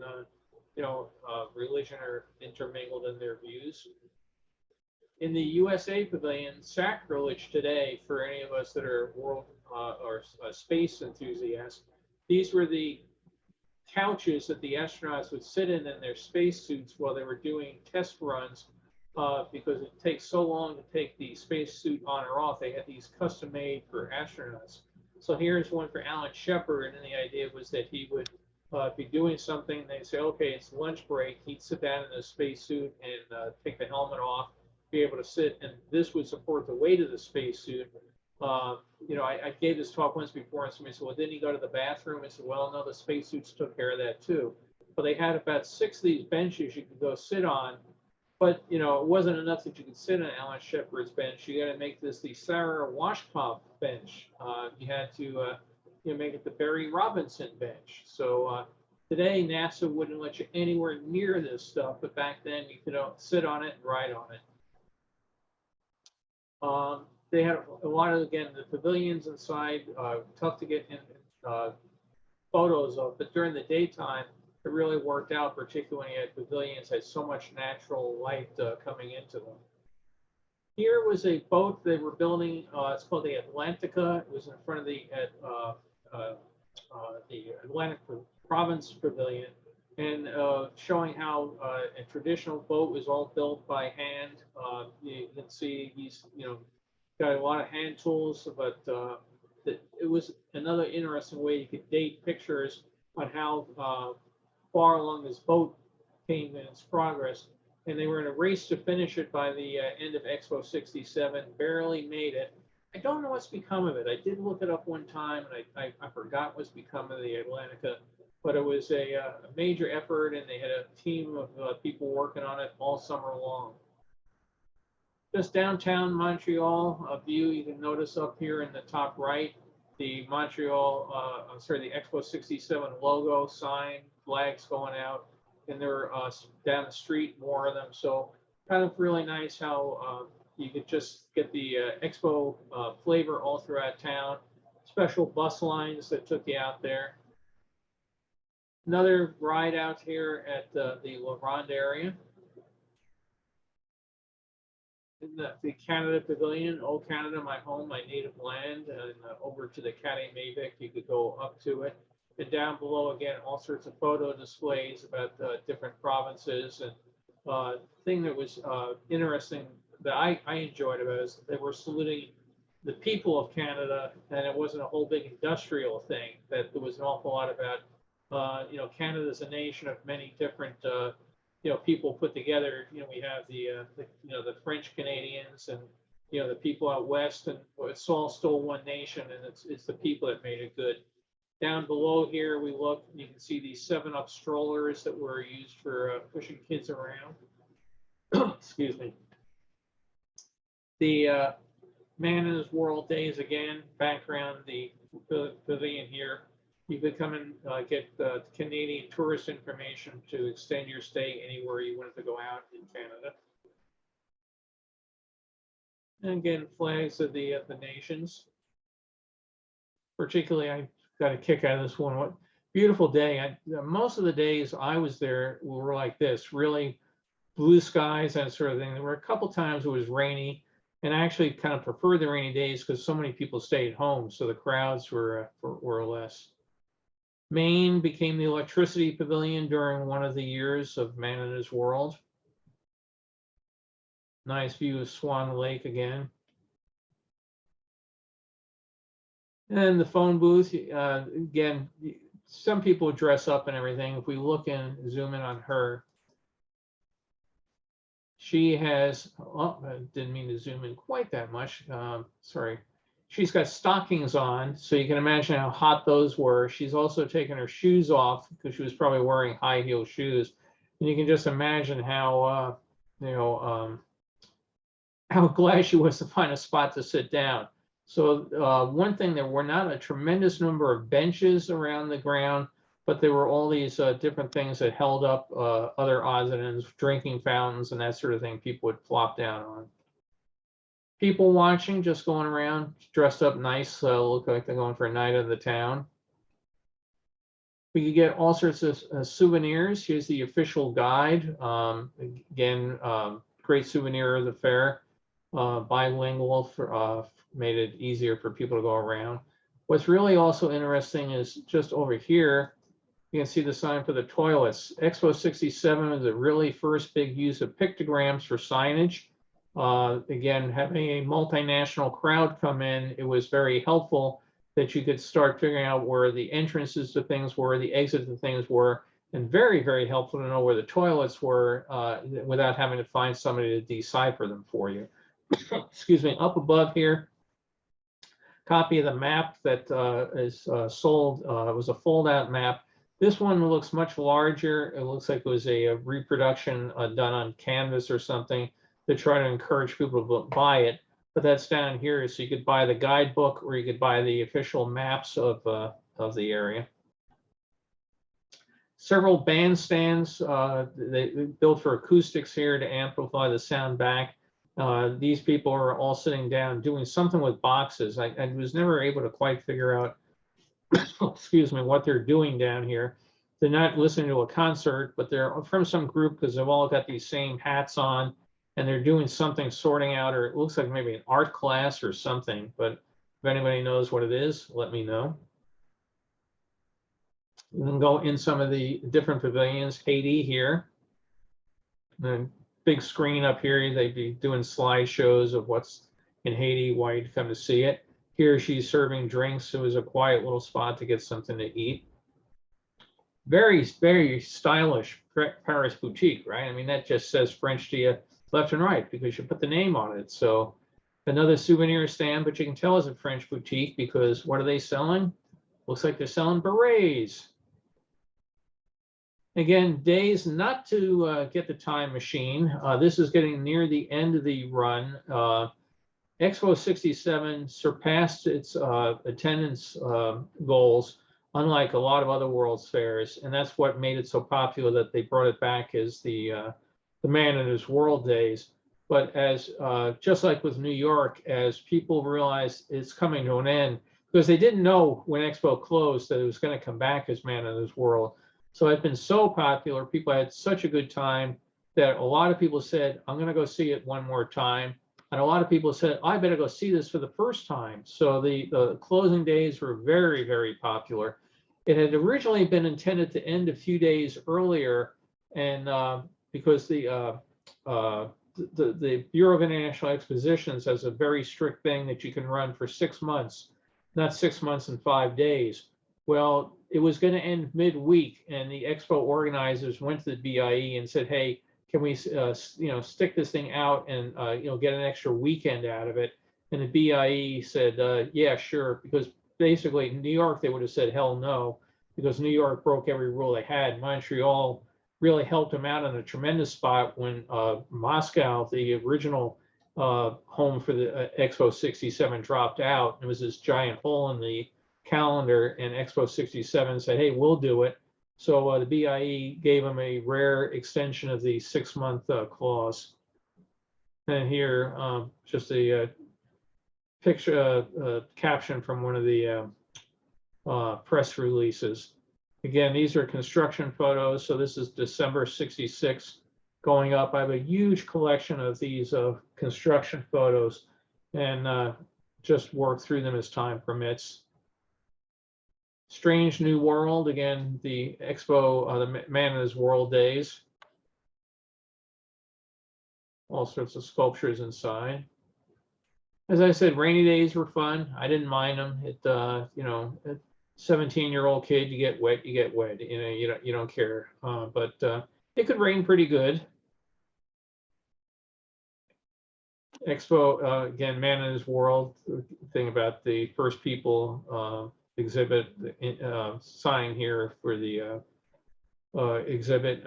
religion are intermingled in their views. In the USA Pavilion, sacrilege today for any of us that are world or space enthusiasts. These were the couches that the astronauts would sit in their spacesuits while they were doing test runs. Because it takes so long to take the spacesuit on or off, they had these custom made for astronauts. So here's one for Alan Shepard, and the idea was that he would be doing something. They'd say, okay, it's lunch break. He'd sit down in a spacesuit and take the helmet off, be able to sit, and this would support the weight of the spacesuit. I gave this talk once before, and somebody said, well, didn't he go to the bathroom? I said, well, no, the spacesuits took care of that too. But they had about 6 of these benches you could go sit on. But, it wasn't enough that you could sit on Alan Shepard's bench. You got to make this the Sarah Washpop bench. You had to, make it the Barry Robinson bench. So today, NASA wouldn't let you anywhere near this stuff. But back then, you could sit on it and ride on it. They had a lot of, again, the pavilions inside, tough to get in photos of. But during the daytime, it really worked out, particularly at pavilions, had so much natural light coming into them. Here was a boat they were building. It's called the Atlantica. It was in front of the Atlantic Province Pavilion, and showing how a traditional boat was all built by hand. You can see he's got a lot of hand tools, but it was another interesting way you could date pictures on how far along this boat came in its progress. And they were in a race to finish it by the end of Expo 67, barely made it. I don't know what's become of it. I did look it up one time, and I forgot what's become of the Atlantica, but it was a major effort, and they had a team of people working on it all summer long. Just downtown Montreal, a view you can notice up here in the top right, the the Expo 67 logo sign, flags going out, and they're down the street, more of them. So kind of really nice how you could just get the Expo flavor all throughout town. Special bus lines that took you out there. Another ride out here at the La Ronde area. the Canada Pavilion, Old Canada, my home, my native land, and over to the Caddy Mavic, you could go up to it. And down below, again, all sorts of photo displays about different provinces. And thing that was interesting that I enjoyed about it is they were saluting the people of Canada, and it wasn't a whole big industrial thing. That there was an awful lot about, you know, Canada's a nation of many different, you know, people put together. You know, we have the you know, the French Canadians, and you know, the people out west, and it's all still one nation, and it's the people that made it good. Down below here, we look, you can see these 7-Up strollers that were used for pushing kids around. Excuse me. The Man in His World days again, background, the pavilion here. You could come and get Canadian tourist information to extend your stay anywhere you wanted to go out in Canada. And again, flags of the nations. Particularly, I got a kick out of this one. What beautiful day. Most of the days I was there were like this, really blue skies, that sort of thing. There were a couple times it was rainy, and I actually kind of prefer the rainy days because so many people stayed home, so the crowds were less. Maine became the electricity pavilion during one of the years of Man in His World. Nice view of Swan Lake again. And the phone booth, again, some people dress up and everything. If we look and zoom in on her, she has, oh, I didn't mean to zoom in quite that much. Sorry. She's got stockings on, so you can imagine how hot those were. She's also taken her shoes off because she was probably wearing high heel shoes. And you can just imagine how, you know, how glad she was to find a spot to sit down. So one thing, there were not a tremendous number of benches around the ground, but there were all these different things that held up other odds and ends, drinking fountains and that sort of thing people would flop down on. People watching, just going around, dressed up nice, look like they're going for a night of the town. We could get all sorts of souvenirs. Here's the official guide. Again, great souvenir of the fair. Bilingual, for made it easier for people to go around. What's really also interesting is just over here, you can see the sign for the toilets. Expo 67 is the really first big use of pictograms for signage. Again, having a multinational crowd come in, it was very helpful that you could start figuring out where the entrances to things were, the exits to things were, and very, very helpful to know where the toilets were without having to find somebody to decipher them for you. Excuse me. Up above here, copy of the map that is sold. It was a fold-out map. This one looks much larger. It looks like it was a reproduction done on canvas or something to try to encourage people to buy it. But that's down here, so you could buy the guidebook or you could buy the official maps of the area. Several bandstands they built for acoustics here to amplify the sound back. These people are all sitting down doing something with boxes. I was never able to quite figure out, excuse me, what they're doing down here. They're not listening to a concert, but they're from some group because they've all got these same hats on, and they're doing something, sorting out, or it looks like maybe an art class or something. But if anybody knows what it is, let me know. We can go in some of the different pavilions. Haiti here. And big screen up here. They'd be doing slideshows of what's in Haiti, why you'd come to see it. Here she's serving drinks. It was a quiet little spot to get something to eat. Very, very stylish Paris boutique, right? I mean, that just says French to you left and right because you put the name on it. So another souvenir stand, but you can tell it's a French boutique because what are they selling? Looks like they're selling berets. Again, days not to get the time machine. This is getting near the end of the run. Expo 67 surpassed its attendance goals, unlike a lot of other World's Fairs, and that's what made it so popular that they brought it back as the Man in His World days. But as just like with New York, as people realized it's coming to an end, because they didn't know when Expo closed that it was going to come back as Man in His World. So it's been so popular, people had such a good time that a lot of people said, I'm going to go see it one more time. And a lot of people said, I better go see this for the first time. So the closing days were very, very popular. It had originally been intended to end a few days earlier, and because the Bureau of International Expositions has a very strict thing that you can run for 6 months, not 6 months and 5 days. Well, it was going to end midweek, and the expo organizers went to the BIE and said, "Hey, can we, stick this thing out and get an extra weekend out of it?" And the BIE said, "Yeah, sure," because basically in New York they would have said, "Hell no," because New York broke every rule they had. Montreal really helped them out in a tremendous spot when Moscow, the original home for the Expo 67, dropped out. It was this giant hole in the calendar, and Expo 67 said, "Hey, we'll do it." So the BIE gave them a rare extension of the 6-month clause. And here, just a picture, caption from one of the press releases. Again, these are construction photos. So this is December 66 going up. I have a huge collection of these construction photos, and just work through them as time permits. Strange New World, again, the expo, the Man in His World days. All sorts of sculptures inside. As I said, rainy days were fun. I didn't mind them. It, a 17-year-old kid, you get wet, you get wet. You don't care. But it could rain pretty good. Expo, again, Man in His World. The thing about the first people exhibit sign here for the exhibit.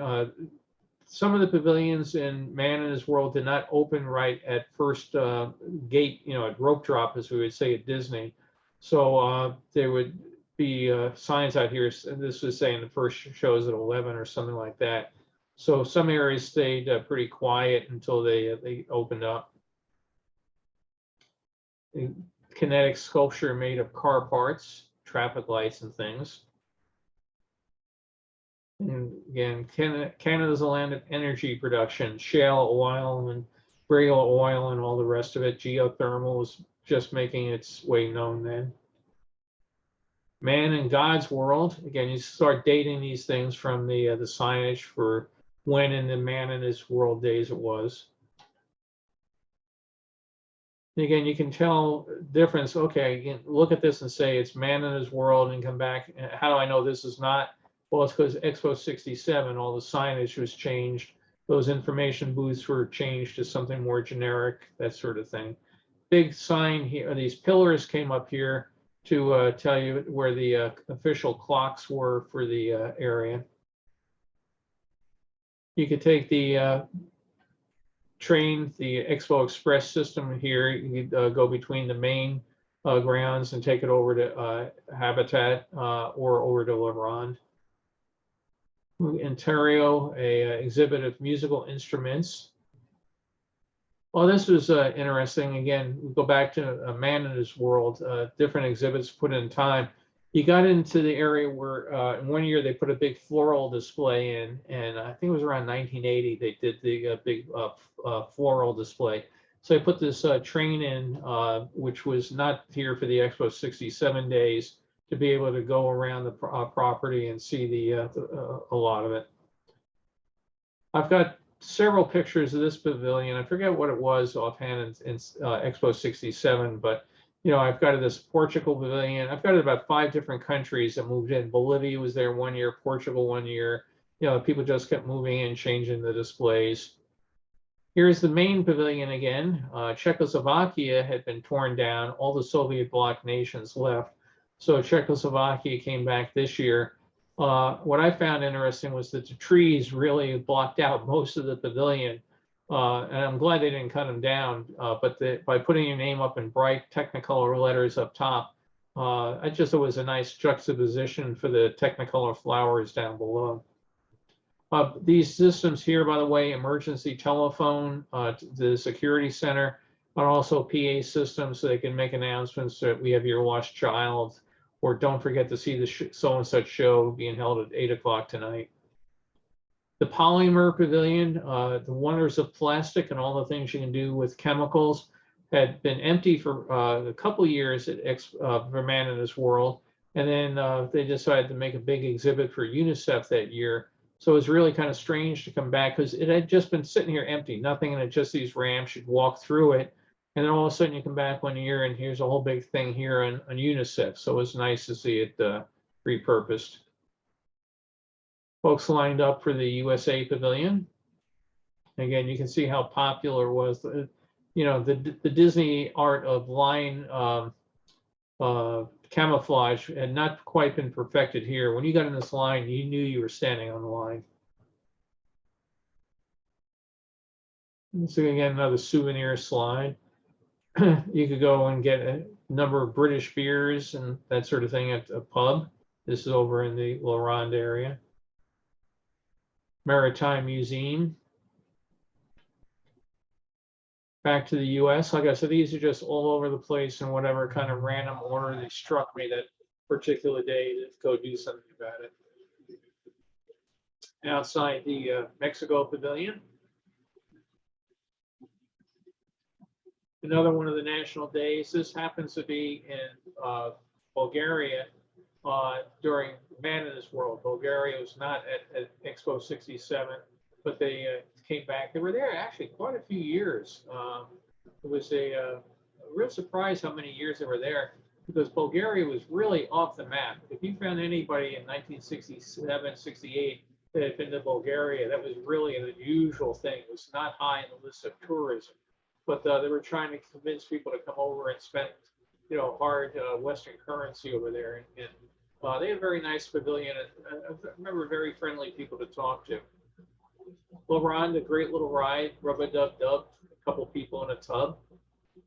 Some of the pavilions in Man in His World did not open right at first gate, at rope drop, as we would say at Disney. So there would be signs out here. And this was saying the first shows at 11 or something like that. So some areas stayed pretty quiet until they opened up. Kinetic sculpture made of car parts, traffic lights, and things. And again, Canada's a land of energy production, shale oil and burial oil and all the rest of it. Geothermal was just making its way known then. Man in God's World. Again, you start dating these things from the signage for when in the Man in His World days it was. Again, you can tell difference. Okay, you can look at this and say it's Man in His World, and come back. How do I know this is not? Well, it's because Expo 67, all the signage was changed. Those information booths were changed to something more generic, that sort of thing. Big sign here, these pillars came up here to tell you where the official clocks were for the area. You could take the train, the Expo Express system here. You could go between the main grounds and take it over to Habitat or over to LaRonde. Ontario, a exhibit of musical instruments. Well, this was interesting. Again, we go back to a Man in His World, different exhibits put in time. You got into the area where in one year they put a big floral display in, and I think it was around 1980 they did the big floral display. So they put this train in, which was not here for the Expo 67 days, to be able to go around the property and see a lot of it. I've got several pictures of this pavilion. I forget what it was offhand in Expo 67, but I've got this Portugal pavilion. I've got about 5 different countries that moved in. Bolivia was there one year, Portugal one year. People just kept moving in, changing the displays. Here's the main pavilion again. Czechoslovakia had been torn down. All the Soviet bloc nations left. So Czechoslovakia came back this year. What I found interesting was that the trees really blocked out most of the pavilion. And I'm glad they didn't cut them down, but by putting your name up in bright Technicolor letters up top, I just thought it was a nice juxtaposition for the Technicolor flowers down below. These systems here, by the way, emergency telephone, the security center, but also PA systems so they can make announcements that we have your lost child, or don't forget to see the so-and-such show being held at 8 o'clock tonight. The polymer pavilion, the wonders of plastic and all the things you can do with chemicals, had been empty for a couple years for Man in This World. And then they decided to make a big exhibit for UNICEF that year. So it was really kind of strange to come back because it had just been sitting here empty, nothing, and it just these ramps, you'd walk through it. And then all of a sudden you come back 1 year and here's a whole big thing here on UNICEF. So it was nice to see it repurposed. Folks lined up for the USA Pavilion. Again, you can see how popular it was. You know, the Disney art of line camouflage had not quite been perfected here. When you got in this line, you knew you were standing on the line. So again, another souvenir slide. You could go and get a number of British beers and that sort of thing at a pub. This is over in the La Ronde area. Maritime Museum. Back to the US. Like I said, these are just all over the place in whatever kind of random order they struck me that particular day to go do something about it. Outside the Mexico Pavilion. Another one of the national days. This happens to be in Bulgaria during Man in This World. Bulgaria was not at Expo 67, but they came back. They were there actually quite a few years. It was a real surprise how many years they were there because Bulgaria was really off the map. If you found anybody in 1967, 68 that had been to Bulgaria, that was really an unusual thing. It was not high on the list of tourism. But they were trying to convince people to come over and spend, you know, hard Western currency over there. And they had a very nice pavilion. I remember very friendly people to talk to. La Ronde, a great little ride, rub-a-dub-dub, a couple people in a tub.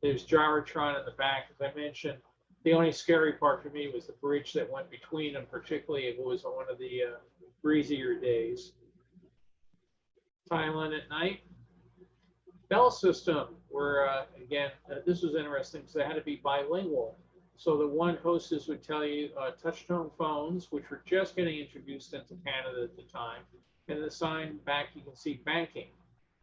There's Gyrotron in the back. As I mentioned, the only scary part for me was the bridge that went between them, particularly if it was on one of the breezier days. Thailand at night. Bell system, where again, this was interesting because they had to be bilingual. So the one hostess would tell you touch-tone phones, which were just getting introduced into Canada at the time. And the sign back, you can see banking.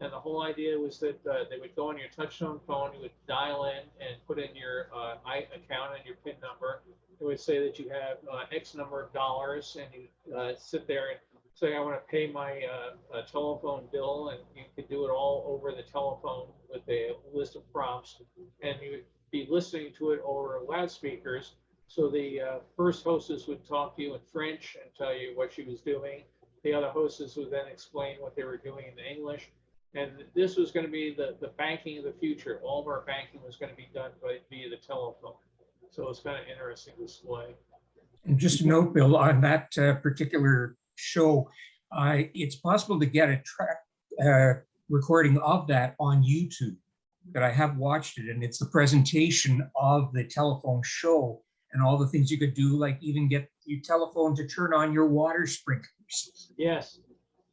And the whole idea was that they would go on your touch-tone phone, you would dial in and put in your account and your PIN number. It would say that you have X number of dollars, and you sit there and say, I want to pay my telephone bill, and you could do it all over the telephone with a list of prompts, and you would be listening to it over loudspeakers. So the first hostess would talk to you in French and tell you what she was doing. The other hostess would then explain what they were doing in English. And this was going to be the banking of the future. All of our banking was going to be done via the telephone. So it's kind of interesting display. And just a note, Bill, on that particular show, it's possible to get a track recording of that on YouTube. That I have watched it, and it's the presentation of the telephone show and all the things you could do, like even get your telephone to turn on your water sprinklers. Yes.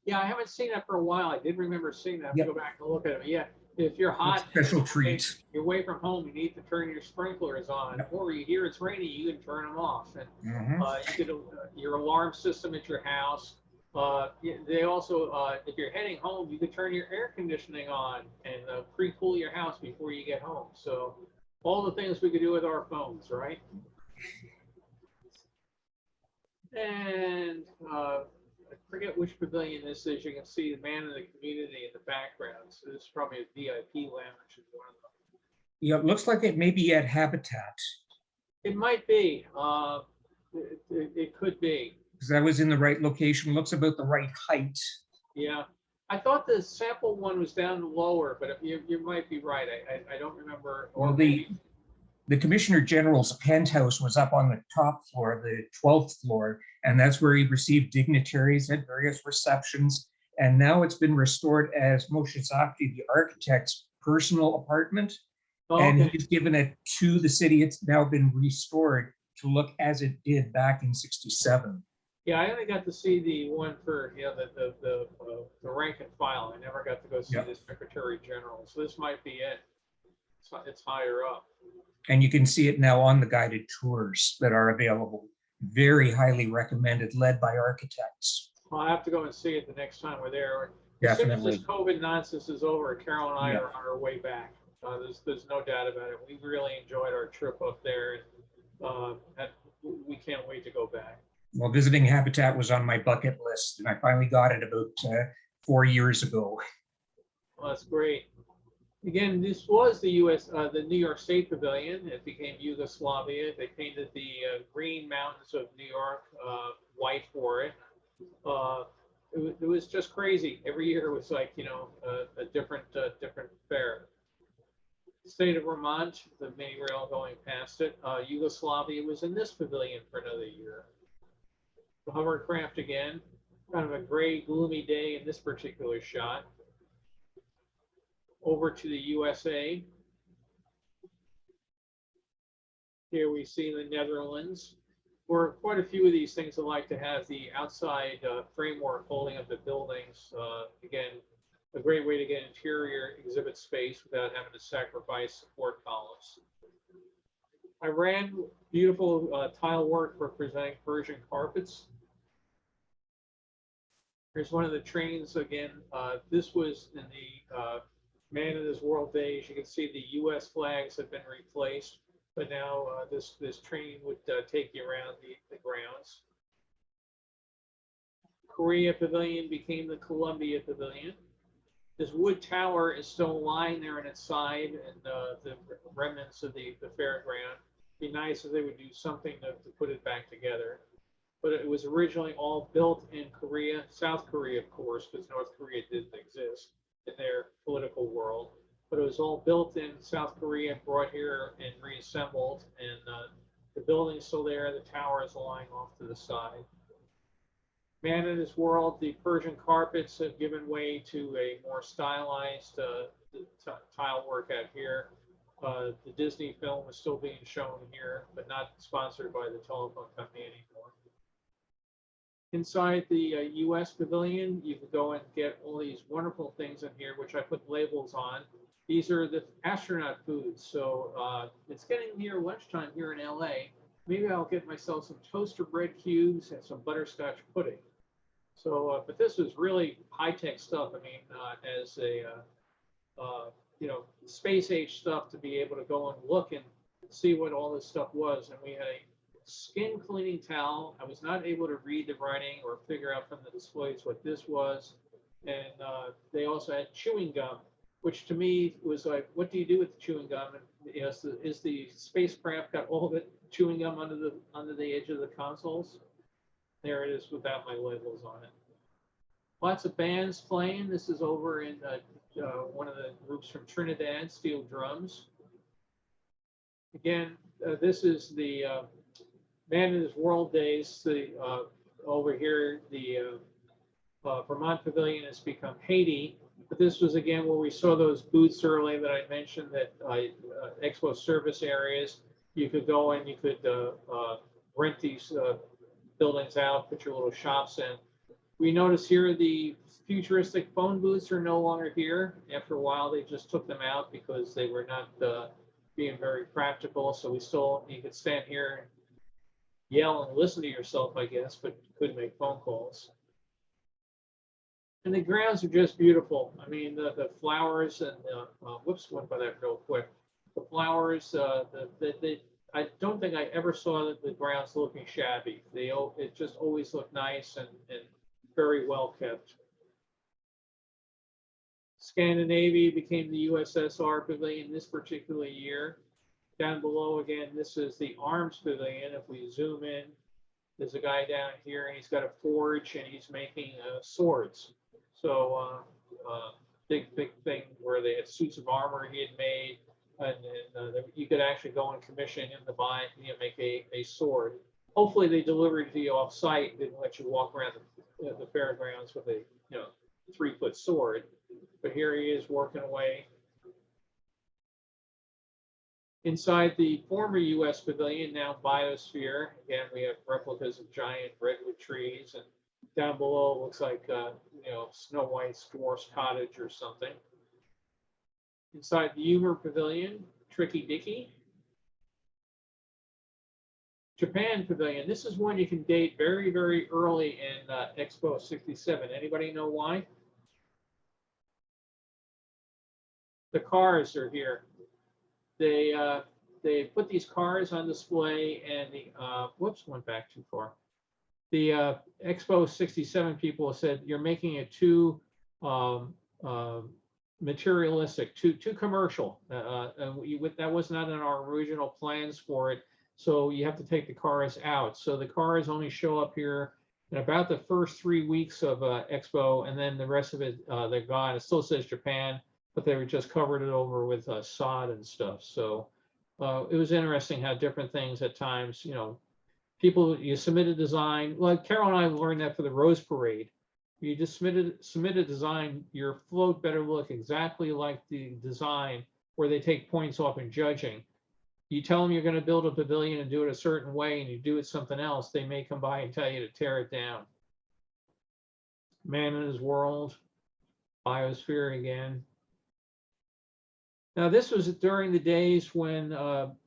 Yeah, I haven't seen that for a while. I did remember seeing that. Yep. Go back and look at it. Yeah, if you're hot, Special treat. you're away from home, you need to turn your sprinklers on, Yep. or you hear it's raining, you can turn them off. And you could your alarm system at your house. They also, if you're heading home, you could turn your air conditioning on and pre-cool your house before you get home. So all the things we could do with our phones, right? And I forget which pavilion this is. You can see the man in the community in the background. So this is probably a VIP lounge. One of them. Yeah, it looks like it may be at Habitat. It might be. It could be. Because that was in the right location, looks about the right height. Yeah. I thought the sample one was down lower, but you might be right. I don't remember. Well, the Commissioner General's penthouse was up on the top floor, the 12th floor, and that's where he received dignitaries at various receptions. And now it's been restored as Moshe Zafti, the architect's personal apartment. Oh, and okay. he's given it to the city. It's now been restored to look as it did back in '67. Yeah, I only got to see the one for the rank and file. I never got to go see Yep. the Secretary General. So this might be it. It's higher up. And you can see it now on the guided tours that are available. Very highly recommended, led by architects. I'll have to go and see it the next time we're there. As soon as this Definitely. COVID nonsense is over, Carol and I Yeah. are on our way back. There's no doubt about it. We really enjoyed our trip up there, and we can't wait to go back. Well, visiting Habitat was on my bucket list, and I finally got it about 4 years ago. Well, that's great. Again, this was the the New York State Pavilion. It became Yugoslavia. They painted the green mountains of New York white for it. It was just crazy. Every year it was like, a different fair. State of Vermont, the main rail going past it. Yugoslavia was in this pavilion for another year. The hovercraft again, kind of a gray, gloomy day in this particular shot. Over to the USA. Here we see the Netherlands. For quite a few of these things, I like to have the outside framework holding up the buildings. Again, a great way to get interior exhibit space without having to sacrifice support columns. Iran, beautiful tile work representing Persian carpets. Here's one of the trains again. This was in the Man of This World days. You can see the U.S. flags have been replaced, but now this train would take you around the grounds. Korea Pavilion became the Columbia Pavilion. This wood tower is still lying there on its side, and the remnants of the fairground. It'd be nice if they would do something to put it back together. But it was originally all built in Korea, South Korea, of course, because North Korea didn't exist in their political world. But it was all built in South Korea, brought here and reassembled, and the building's still there. The tower is lying off to the side. Man in His World, the Persian carpets have given way to a more stylized tile work out here. The Disney film is still being shown here, but not sponsored by the telephone company anymore. Inside the U.S. Pavilion, you can go and get all these wonderful things in here, which I put labels on. These are the astronaut foods. So it's getting near lunchtime here in LA. Maybe I'll get myself some toaster bread cubes and some butterscotch pudding. So, but this was really high-tech stuff. I mean, as a, space age stuff to be able to go and look and see what all this stuff was. And we had a skin cleaning towel. I was not able to read the writing or figure out from the displays what this was. And they also had chewing gum, which to me was like, what do you do with the chewing gum? And, is the spacecraft got all of it chewing gum under the edge of the consoles? There it is without my labels on it. Lots of bands playing. This is over in one of the groups from Trinidad, steel drums. Again, this is the Man in His World days. Over here, the Vermont Pavilion has become Haiti. But this was again where we saw those booths earlier that I mentioned, that expo service areas. You could go and you could rent these buildings out, put your little shops in. We notice here the futuristic phone booths are no longer here. After a while, they just took them out because they were not being very practical. So you could stand here and yell and listen to yourself, I guess, but couldn't make phone calls. And the grounds are just beautiful. I mean, the flowers and whoops, went by that real quick. The flowers, I don't think I ever saw the grounds looking shabby. It just always looked nice and very well kept. Scandinavia became the USSR Pavilion this particular year. Down below again, this is the Arms Pavilion. If we zoom in, there's a guy down here and he's got a forge and he's making swords. So big thing where they had suits of armor he had made, and you could actually go and commission him to buy, make a sword. Hopefully they delivered it to you off site, didn't let you walk around the fairgrounds with a 3-foot sword. But here he is working away. Inside the former U.S. Pavilion, now Biosphere, again we have replicas of giant redwood trees, and down below looks like Snow White's dwarf's cottage or something. Inside the Humor Pavilion, Tricky Dicky. Japan Pavilion. This is one you can date very, very early in Expo 67. Anybody know why? The cars are here. They put these cars on display, and the whoops, went back too far. The Expo 67 people said you're making it too materialistic, too commercial. That was not in our original plans for it. So you have to take the cars out. So the cars only show up here in about the first 3 weeks of Expo, and then the rest of it they're gone. It still says Japan, but they were just covered it over with sod and stuff. So it was interesting how different things at times, you know, people, you submit a design. Like Carol and I learned that for the Rose Parade. You just submit a design, your float better look exactly like the design, where they take points off in judging. You tell them you're going to build a pavilion and do it a certain way, and you do it something else, they may come by and tell you to tear it down. Man in His World, Biosphere again. Now, this was during the days when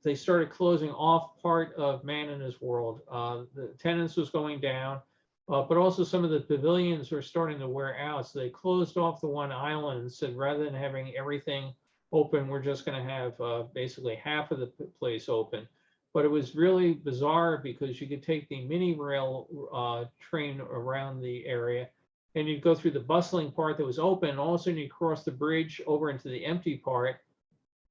they started closing off part of Man in His World. The attendance was going down, but also some of the pavilions were starting to wear out. So they closed off the one island and said, rather than having everything open, we're just going to have basically half of the place open. But it was really bizarre because you could take the mini rail train around the area, and you'd go through the bustling part that was open. All of a sudden, you cross the bridge over into the empty part.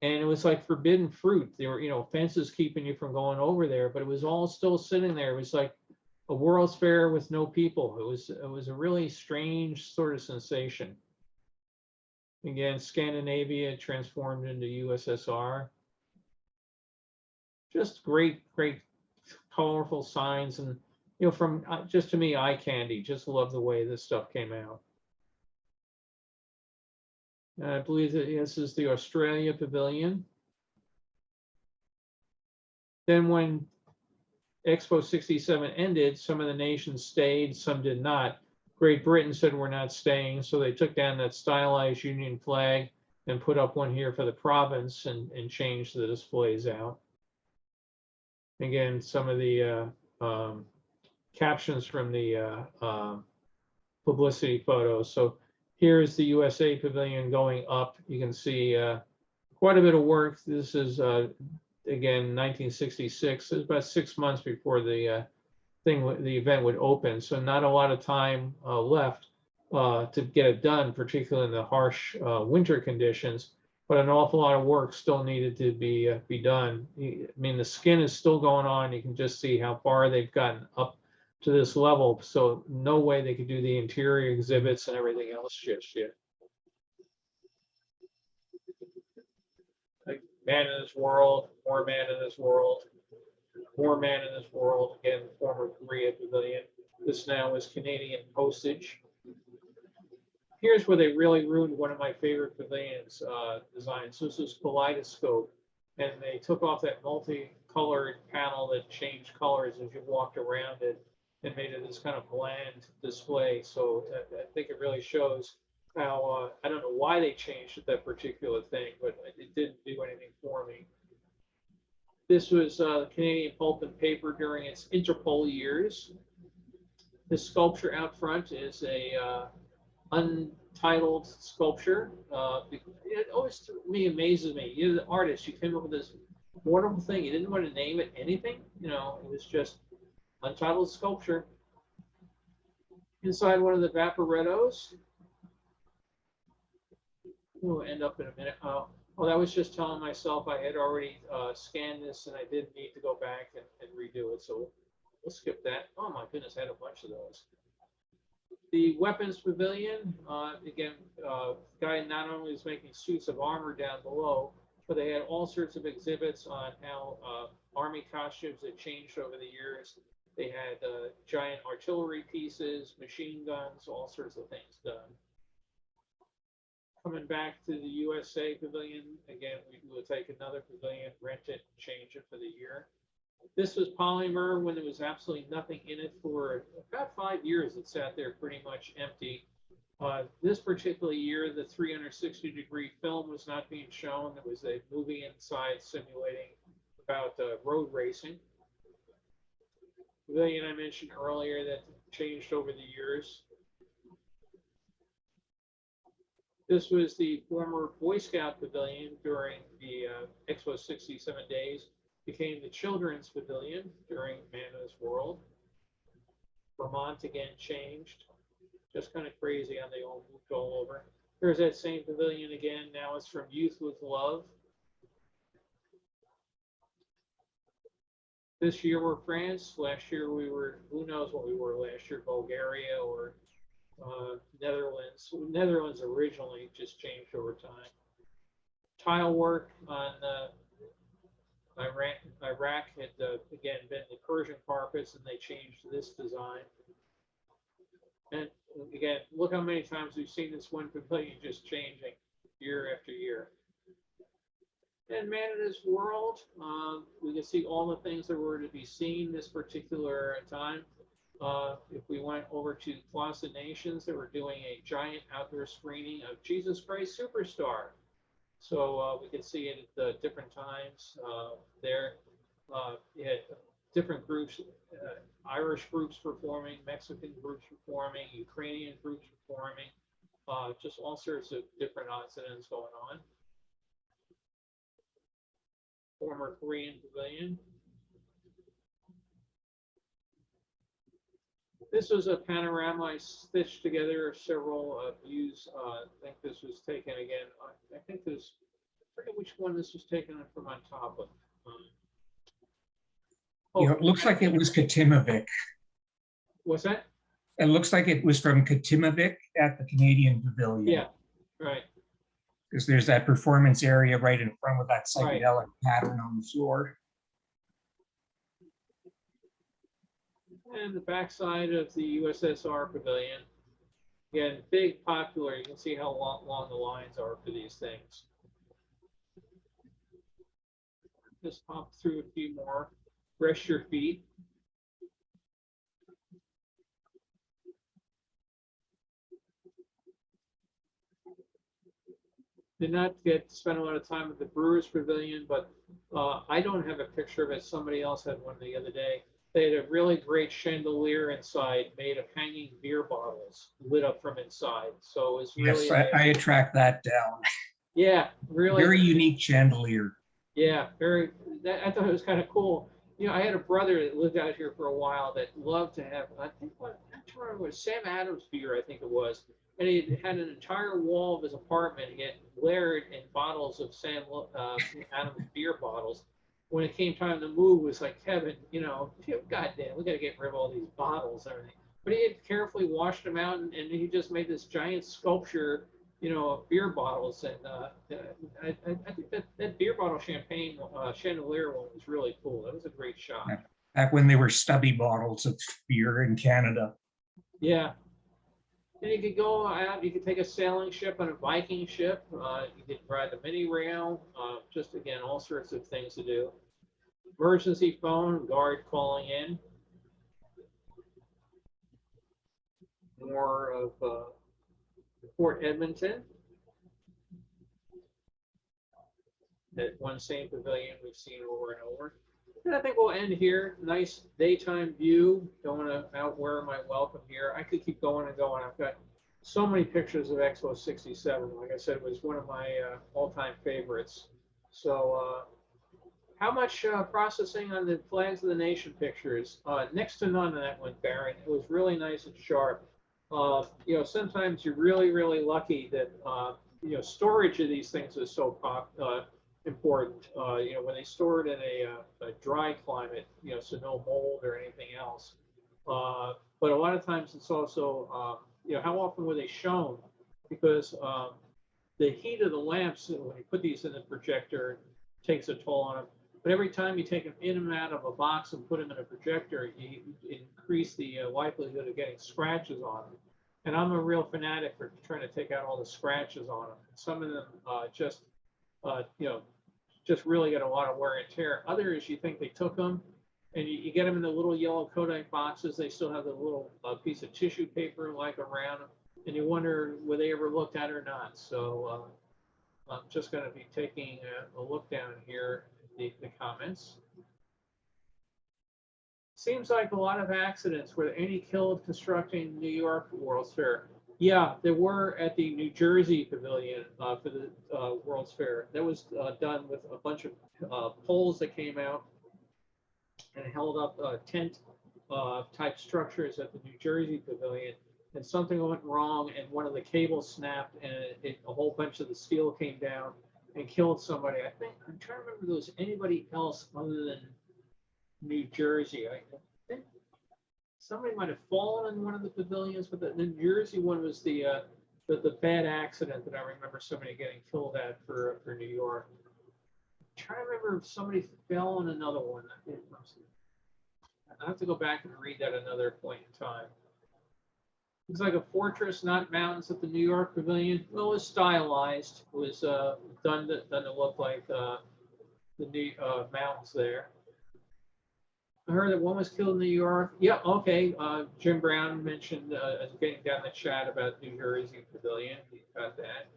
And it was like forbidden fruit. There were, you know, fences keeping you from going over there, but it was all still sitting there. It was like a World's Fair with no people. It was a really strange sort of sensation. Again, Scandinavia transformed into USSR. Just great, colorful signs, and you know, from just to me, eye candy. Just love the way this stuff came out. I believe that this is the Australia Pavilion. Then when Expo 67 ended, some of the nations stayed, some did not. Great Britain said we're not staying, so they took down that stylized Union flag and put up one here for the province and changed the displays out. Again, some of the captions from the publicity photos. So here's the USA Pavilion going up. You can see quite a bit of work. This is, again, 1966. It was about 6 months before the event would open. So not a lot of time left to get it done, particularly in the harsh winter conditions. But an awful lot of work still needed to be done. I mean, the skin is still going on. You can just see how far they've gotten up to this level. So no way they could do the interior exhibits and everything else just yet. Like Man in His World, more Man in His World, more Man in His World. Again, former Korea Pavilion. This now is Canadian postage. Here's where they really ruined one of my favorite pavilions designs. This is Kaleidoscope, and they took off that multicolored panel that changed colors as you walked around it and made it this kind of bland display. So I think it really shows how, I don't know why they changed that particular thing, but it didn't do anything for me. This was Canadian Pulp and Paper during its Interpol years. This sculpture out front is a untitled sculpture. It always, to me, amazes me. You're the artist, you came up with this wonderful thing. You didn't want to name it anything, you know, it was just untitled sculpture. Inside one of the Vaporettos. We'll end up in a minute. Oh, that was just telling myself I had already scanned this and I didn't need to go back and redo it. So we'll skip that. Oh my goodness, I had a bunch of those. The Weapons Pavilion, again, guy not only was making suits of armor down below, but they had all sorts of exhibits on how Army costumes had changed over the years. They had giant artillery pieces, machine guns, all sorts of things done. Coming back to the USA Pavilion, again, we will take another pavilion, rent it, change it for the year. This was polymer when there was absolutely nothing in it for about 5 years. It sat there pretty much empty. This particular year, the 360-degree film was not being shown. There was a movie inside simulating about road racing. pavilion I mentioned earlier that changed over the years. This was the former Boy Scout pavilion during the Expo 67 days, became the Children's Pavilion during Mana's World. Vermont again changed. Just kind of crazy how they all moved all over. Here's that same pavilion again. Now it's from Youth with Love. This year we're France. Last year we were, who knows what we were last year, Bulgaria or Netherlands. Netherlands originally just changed over time. Tile work on Iraq had again been the Persian carpets, and they changed this design. And again, look how many times we've seen this one pavilion just changing year after year. And Mana's World, we can see all the things that were to be seen this particular time. If we went over to Plaza Nations, they were doing a giant outdoor screening of Jesus Christ Superstar. So we can see it at different times there. You had different groups, Irish groups performing, Mexican groups performing, Ukrainian groups performing, just all sorts of different odds and ends going on. Former Korean pavilion. This was a panorama I stitched together of several views. I think this was taken again. I think this, I forget which one this was taken from on top of. You know, it looks like it was Katimavik. What's that? It looks like it was from Katimavik at the Canadian Pavilion. Yeah, right. Because there's that performance area right in front with that Right. psychedelic pattern on the floor. And the backside of the USSR pavilion. Again, big, popular. You can see how long the lines are for these things. Just pop through a few more. Rest your feet. Did not get to spend a lot of time at the Brewers Pavilion, but I don't have a picture of it. Somebody else had one the other day. They had a really great chandelier inside made of hanging beer bottles lit up from inside. So it's really, Yes, I tracked that down. yeah, really Very unique chandelier. Yeah, very. I thought it was kind of cool. You know, I had a brother that lived out here for a while that loved to have. I think what I don't remember, it was Sam Adams beer, I think it was, and he had an entire wall of his apartment. He had layered in bottles of Sam Adams beer bottles. When it came time to move, it was like, Kevin, you know, goddamn, we got to get rid of all these bottles and everything. But he had carefully washed them out, and he just made this giant sculpture, you know, of beer bottles. And I think that beer bottle champagne chandelier one was really cool. That was a great shot. Yeah. Back when they were stubby bottles of beer in Canada. Yeah. And you could go out, you could take a sailing ship on a Viking ship. You could ride the mini rail. Just, again, all sorts of things to do. Emergency phone, guard calling in. More of Fort Edmonton. That one same pavilion we've seen over and over. And I think we'll end here. Nice daytime view. Don't want to outwear my welcome here. I could keep going and going. I've got so many pictures of Expo 67. Like I said, it was one of my all-time favorites. So how much processing on the flags of the nation pictures? Next to none of that went, Baron. It was really nice and sharp. You know, sometimes you're really, really lucky that, you know, storage of these things is so important. You know, when they store it in a dry climate, you know, so no mold or anything else. But a lot of times it's also, you know, how often were they shown? Because the heat of the lamps, when you put these in the projector, takes a toll on them. But every time you take them in and out of a box and put them in a projector, you increase the likelihood of getting scratches on them. And I'm a real fanatic for trying to take out all the scratches on them. Some of them just, you know, just really get a lot of wear and tear. Others, you think they took them, and you get them in the little yellow Kodak boxes. They still have the little piece of tissue paper like around them, and you wonder were they ever looked at or not. So I'm just going to be taking a look down here at the comments. seems like a lot of accidents. Were there any killed constructing New York World's Fair? Yeah, there were at the New Jersey Pavilion for the World's Fair. That was done with a bunch of poles that came out and held up tent type structures at the New Jersey Pavilion. And something went wrong, and one of the cables snapped, and a whole bunch of the steel came down and killed somebody. I think I'm trying to remember if there was anybody else other than New Jersey. I think somebody might have fallen in one of the pavilions, but the New Jersey one was the bad accident that I remember somebody getting killed at for New York. I'm trying to remember if somebody fell in another one. I have to go back and read that another point in time. It's like a fortress, not mountains, at the New York Pavilion. Well, it was stylized. It was done to look like the New mountains there. I heard that one was killed in New York. Yeah, okay. Jim Brown mentioned getting down the chat about New Jersey Pavilion. He got that.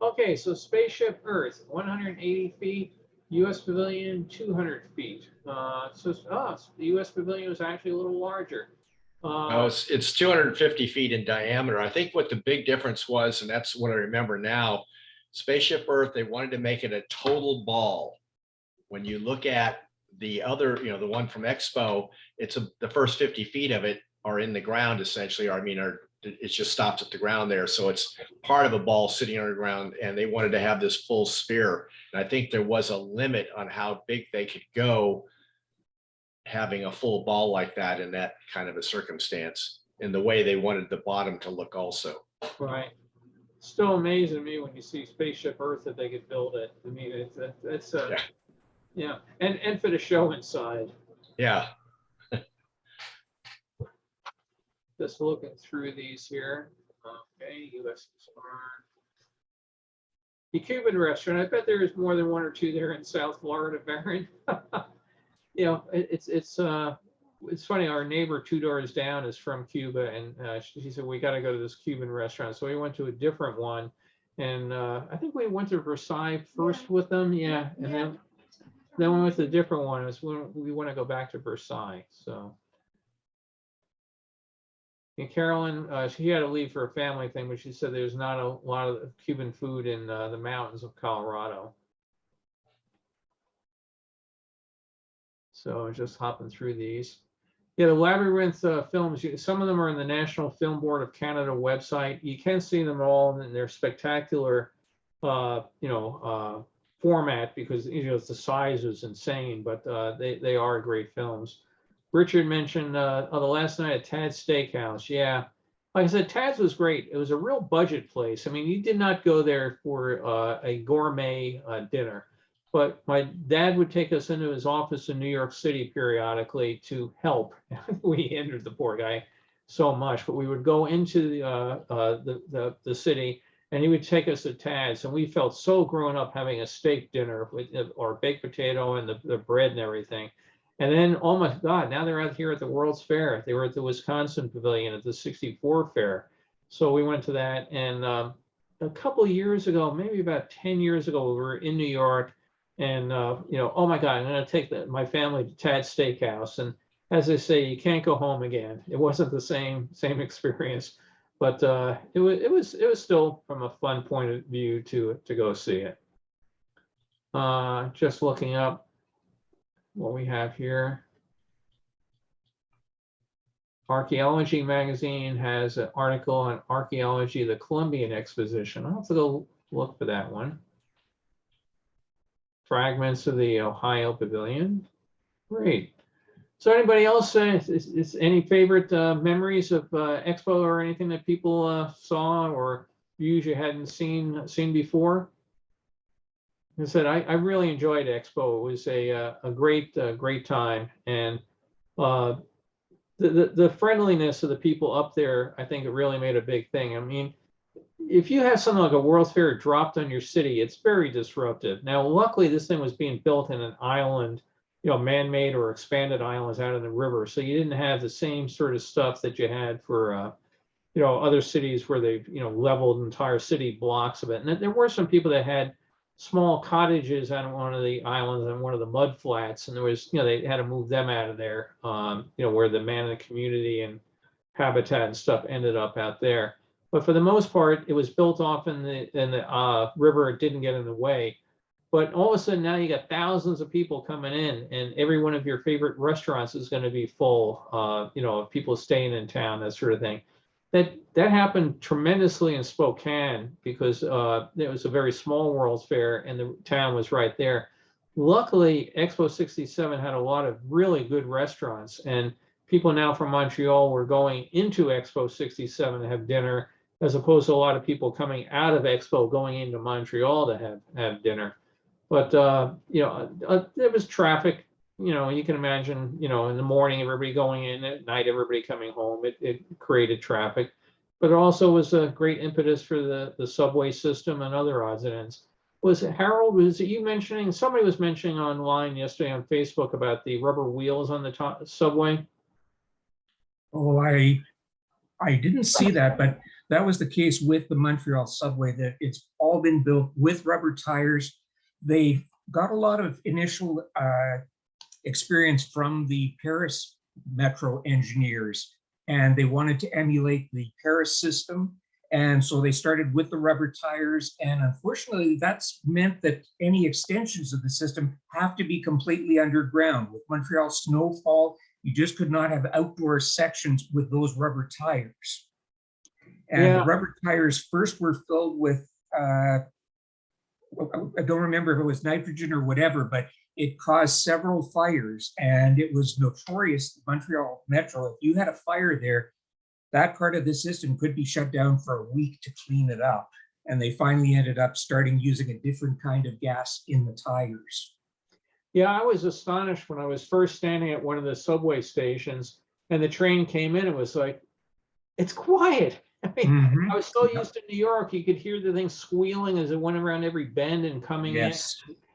Okay, so Spaceship Earth, 180 feet. U.S. Pavilion, 200 feet. The U.S. Pavilion was actually a little larger. No, it's 250 feet in diameter. I think what the big difference was, and that's what I remember now, Spaceship Earth, they wanted to make it a total ball. When you look at the other, the one from Expo, the first 50 feet of it are in the ground essentially, it just stops at the ground there. So it's part of a ball sitting underground, and they wanted to have this full sphere. And I think there was a limit on how big they could go having a full ball like that in that kind of a circumstance, in the way they wanted the bottom to look also. Right. Still amazing to me when you see Spaceship Earth that they could build it. I mean, it's yeah. And for the show inside. Yeah. Just looking through these here. Okay, U.S. The Cuban restaurant. I bet there is more than one or two there in South Florida, Baron. It's funny. Our neighbor 2 doors down is from Cuba, and she said we got to go to this Cuban restaurant. So we went to a different one, and I think we went to Versailles first with them. Yeah, and then we went to a different one. We want to go back to Versailles. So. And Carolyn, she had to leave for a family thing, but she said there's not a lot of Cuban food in the mountains of Colorado. So just hopping through these. Yeah, the Labyrinth films, some of them are in the National Film Board of Canada website. You can see them all in their spectacular, format, because the size is insane, but they are great films. Richard mentioned the last night at Tad's Steakhouse. Yeah, like I said, Tad's was great. It was a real budget place. I mean, you did not go there for a gourmet dinner, but my dad would take us into his office in New York City periodically to help. We hindered the poor guy so much, but we would go into the city, and he would take us to Tad's, and we felt so grown up having a steak dinner with our baked potato and the bread and everything. And then, oh my God, now they're out here at the World's Fair. They were at the Wisconsin Pavilion at the 64 Fair. So we went to that. And a couple of years ago, maybe about 10 years ago, we were in New York. And, oh my God, I'm going to take my family to Tad's Steakhouse. And as I say, you can't go home again. It wasn't the same experience. But it was still, from a fun point of view, to go see it. Just looking up what we have here. Archaeology magazine has an article on archaeology of the Columbian Exposition. I'll have to go look for that one. Fragments of the Ohio Pavilion. Great. So anybody else, is any favorite memories of Expo or anything that people saw or views you hadn't seen before? Like I said, I really enjoyed Expo. It was a great time, and the friendliness of the people up there, I think it really made a big thing. I mean, if you have something like a World's Fair dropped on your city, it's very disruptive. Now, luckily, this thing was being built in an island, man-made or expanded islands out in the river, so you didn't have the same sort of stuff that you had for other cities where they've leveled entire city blocks of it. And there were some people that had small cottages on one of the islands on one of the mud flats, and there was, they had to move them out of there, where the man in the community and habitat and stuff ended up out there. But for the most part, it was built off in the river. It didn't get in the way. But all of a sudden now you got thousands of people coming in, and every one of your favorite restaurants is going to be full. Of people staying in town, that sort of thing. That happened tremendously in Spokane because it was a very small World's Fair and the town was right there. Luckily, Expo 67 had a lot of really good restaurants, and people now from Montreal were going into Expo 67 to have dinner, as opposed to a lot of people coming out of Expo going into Montreal to have dinner. But there was traffic. You can imagine, in the morning, everybody going in, at night, everybody coming home. It created traffic, but it also was a great impetus for the subway system and other odds and ends. Was it you mentioning, somebody was mentioning online yesterday on Facebook about the rubber wheels on the subway? Oh, I didn't see that, but that was the case with the Montreal subway, that it's all been built with rubber tires. They got a lot of initial experience from the Paris metro engineers, and they wanted to emulate the Paris system. And so they started with the rubber tires. And unfortunately, that's meant that any extensions of the system have to be completely underground. With Montreal snowfall, you just could not have outdoor sections with those rubber tires. And the rubber tires first were filled with, I don't remember if it was nitrogen or whatever, but it caused several fires, and it was notorious, Montreal Metro, if you had a fire there, that part of the system could be shut down for a week to clean it up. And they finally ended up starting using a different kind of gas in the tires. Yeah, I was astonished when I was first standing at one of the subway stations and the train came in. It was like, it's quiet. I mean, I was so used to New York, you could hear the thing squealing as it went around every bend and coming in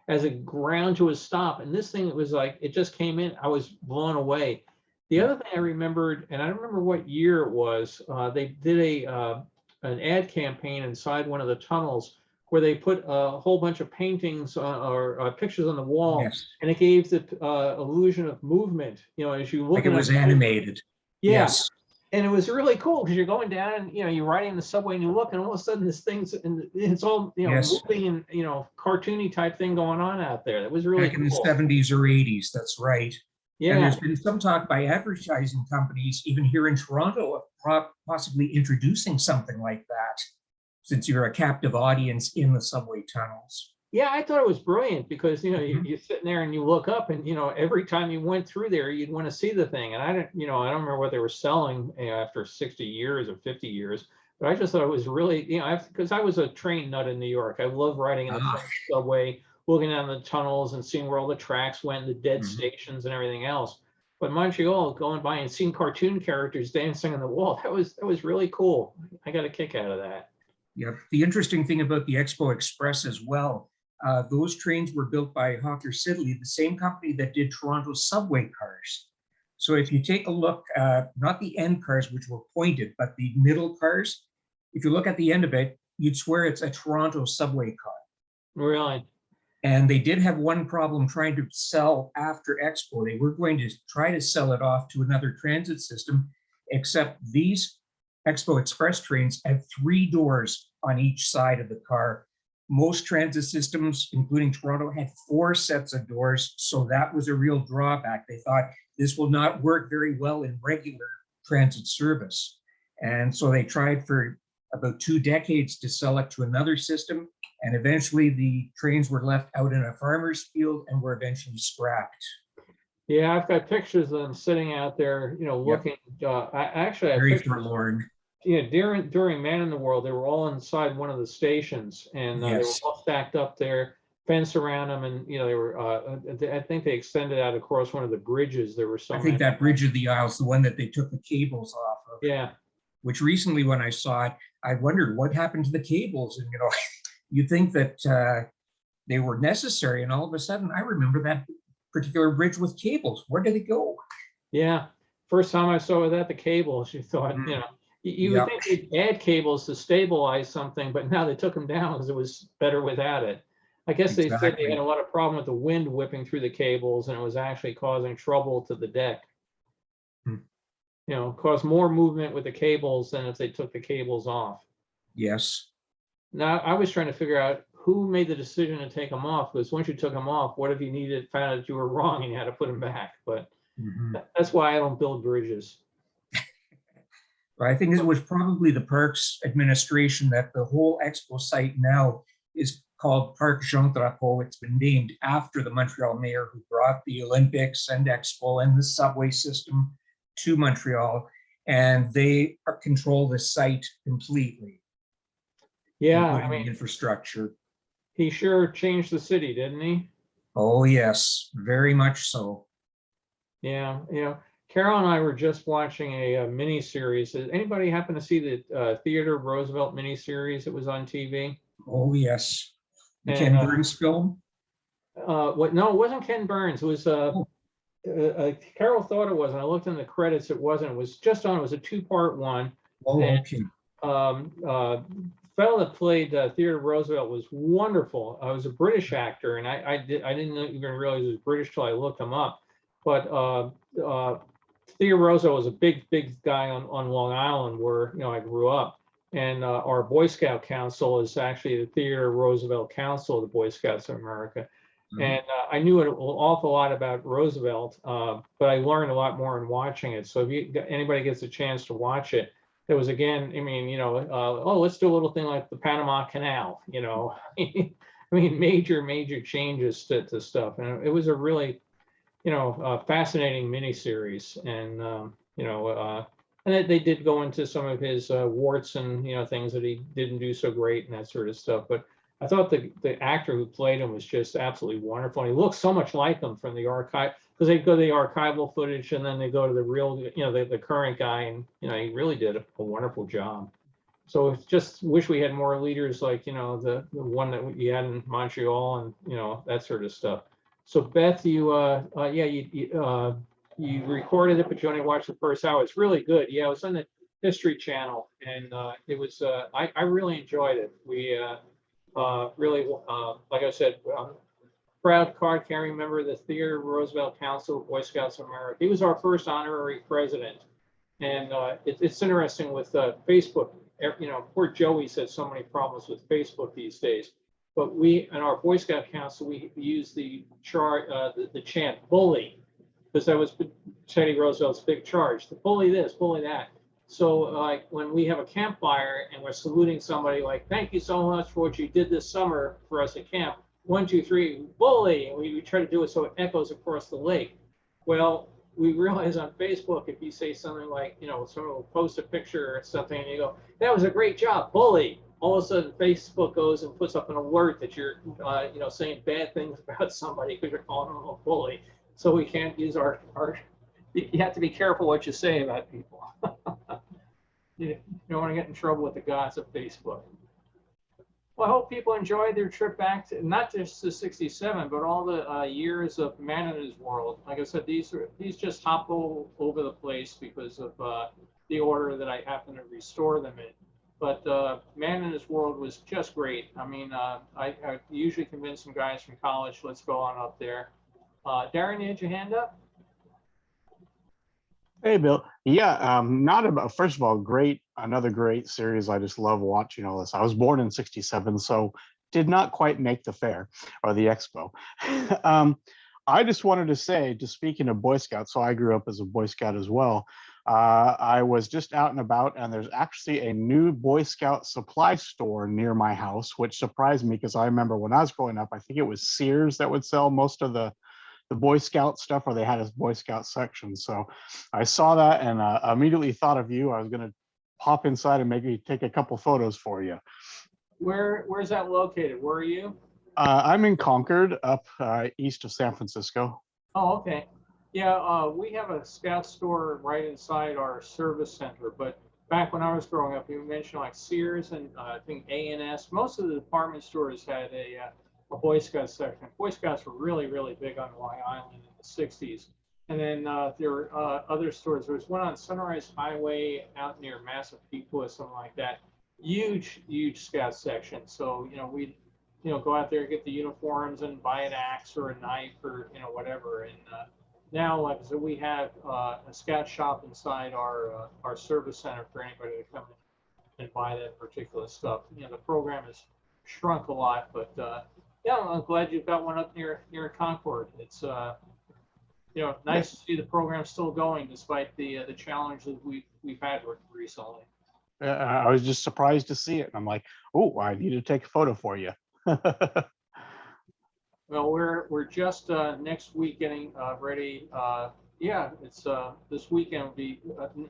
as it ground to a stop. And this thing, it was like, it just came in. I was blown away. The other thing I remembered, and I don't remember what year it was, they did an ad campaign inside one of the tunnels where they put a whole bunch of paintings or pictures on the wall, and it gave the illusion of movement, as you look. Like it was animated. Yeah. Yes. And it was really cool because you're going down and, you're riding in the subway and you look and all of a sudden this thing's, and it's all, moving and, cartoony type thing going on out there. That was really back in cool. the 70s or 80s. That's right. Yeah. And there's been some talk by advertising companies, even here in Toronto, of possibly introducing something like that, since you're a captive audience in the subway tunnels. Yeah, I thought it was brilliant because, you're sitting there and you look up and, every time you went through there, you'd want to see the thing. And I don't remember what they were selling after 60 years or 50 years, but I just thought it was really, because I was a train nut in New York. I love riding in the subway, looking down the tunnels and seeing where all the tracks went, the dead stations and everything else. But Montreal, going by and seeing cartoon characters dancing on the wall, that was really cool. I got a kick out of that. Yeah, the interesting thing about the Expo Express as well, those trains were built by Hawker Siddeley, the same company that did Toronto's subway cars. So if you take a look, not the end cars, which were pointed, but the middle cars, if you look at the end of it, you'd swear it's a Toronto subway car. Really? And they did have one problem trying to sell after Expo. They were going to try to sell it off to another transit system, except these Expo Express trains have 3 doors on each side of the car. Most transit systems, including Toronto, had 4 sets of doors, so that was a real drawback. They thought this will not work very well in regular transit service. And so they tried for about 2 decades to sell it to another system, and eventually the trains were left out in a farmer's field and were eventually scrapped. Yeah, I've got pictures of them sitting out there, looking. I actually have very pictures. forlorn. Yeah, during Man in the World, they were all inside one of the stations, and they were all stacked up there, fence around them, and they were. I think they extended out across one of the bridges. There were so. I think that Bridge of the Isles, the one that they took the cables off of. Yeah. Which recently, when I saw it, I wondered what happened to the cables, and you think that they were necessary, and all of a sudden, I remember that particular bridge with cables. Where did it go? Yeah, first time I saw that, the cables, you thought, you would think they'd add cables to stabilize something, but now they took them down because it was better without it. I guess they said they Exactly. had a lot of problem with the wind whipping through the cables, and it was actually causing trouble to the deck. Hmm. You know, caused more movement with the cables than if they took the cables off. Yes. Now, I was trying to figure out who made the decision to take them off, because once you took them off, what if you found out that you were wrong and you had to put them back? But Mhm. that's why I don't build bridges. But I think it was probably the Parks administration that the whole expo site now is called Parc Jean Drapeau. It's been named after the Montreal mayor who brought the Olympics and Expo and the subway system to Montreal. And they control the site completely, Yeah, I including the mean, infrastructure. he sure changed the city, didn't he? Oh, yes, very much so. Yeah, Carol and I were just watching a mini series. Did anybody happen to see the Theodore Roosevelt mini series that was on TV? Oh, yes. The And Ken Burns film. what? No, it wasn't Ken Burns. It was Oh, Carol thought it was, and I looked in the credits. It wasn't. It was just on. It was a two-part one. And okay. fellow that played Theodore Roosevelt was wonderful. I was a British actor, and I didn't even realize he was British till I looked him up. But Theodore Roosevelt was a big guy on Long Island, where I grew up. And our Boy Scout Council is actually the Theodore Roosevelt Council of the Boy Scouts of America. And I knew an awful lot about Roosevelt, but I learned a lot more in watching it. So if anybody gets a chance to watch it, there was again, oh, let's do a little thing like the Panama Canal, I mean, major changes to stuff. And it was a really, fascinating miniseries. And, and they did go into some of his warts and, things that he didn't do so great and that sort of stuff. But I thought the actor who played him was just absolutely wonderful. And he looks so much like him from the archive, because they go to the archival footage and then they go to the real, the current guy, and he really did a wonderful job. So it's just wish we had more leaders like the one that we had in Montreal, and that sort of stuff. So Beth, you you recorded it, but you only watched the first hour. It's really good. Yeah, it was on the History Channel, and it was I really enjoyed it. We really, like I said, proud card carrying member of the Theodore Roosevelt Council of Boy Scouts of America. He was our first honorary president. And it's interesting with Facebook, poor Joey's had so many problems with Facebook these days. But we, in our Boy Scout Council, we use the chant bully, because that was Teddy Roosevelt's big charge, to bully this, bully that. So like when we have a campfire and we're saluting somebody, like, thank you so much for what you did this summer for us at camp. 1, 2, 3, bully. And we try to do it so it echoes across the lake. Well, we realize on Facebook, if you say something like, someone will post a picture or something and you go, that was a great job, bully. All of a sudden, Facebook goes and puts up an alert that you're, saying bad things about somebody because you're calling them a bully. So we can't use our you have to be careful what you say about people. You don't want to get in trouble with the gods of Facebook. Well, I hope people enjoyed their trip back to not just to 67, but all the years of Man in His World. Like I said, these just hop all over the place because of the order that I happen to restore them in. But Man in His World was just great. I mean, I usually convince some guys from college, let's go on up there. Darren, you had your hand up? Hey, Bill. Yeah, not about, first of all, another great series. I just love watching all this. I was born in 67, so did not quite make the fair or the expo. I just wanted to say, just speaking of Boy Scouts, so I grew up as a Boy Scout as well. I was just out and about, and there's actually a new Boy Scout supply store near my house, which surprised me because I remember when I was growing up, I think it was Sears that would sell most of the Boy Scout stuff, or they had a Boy Scout section. So I saw that and immediately thought of you. I was going to pop inside and maybe take a couple photos for you. Where's that located? Where are you? I'm in Concord, up east of San Francisco. Oh, okay. Yeah, we have a Scout store right inside our service center. But back when I was growing up, you mentioned like Sears and I think A&S. Most of the department stores had a Boy Scout section. Boy Scouts were really big on Long Island in the 60s. And then there were other stores. There was one on Sunrise Highway out near Massapequa, something like that. Huge Scout section. So, go out there, get the uniforms and buy an axe or a knife or, whatever. And now, like I said, we have a scout shop inside our service center for anybody to come in and buy that particular stuff. The program has shrunk a lot, but yeah, I'm glad you've got one up near Concord. It's nice to see the program still going despite the challenges we've had recently. I was just surprised to see it. And I'm like, oh, I need to take a photo for you. Well, we're just next week getting ready. Yeah, it's this weekend will be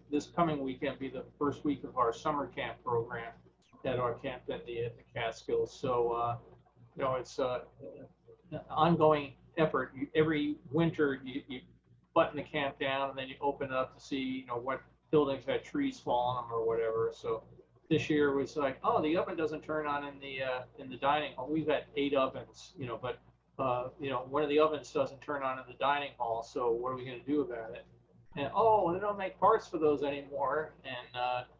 this coming weekend be the first week of our summer camp program at our camp at the Catskills. So it's an ongoing effort. Every winter you button the camp down and then you open it up to see what buildings had trees fall on them or whatever. So this year was like, oh, the oven doesn't turn on in the dining hall. We've got 8 ovens, but one of the ovens doesn't turn on in the dining hall. So what are we going to do about it? And oh, they don't make parts for those anymore. And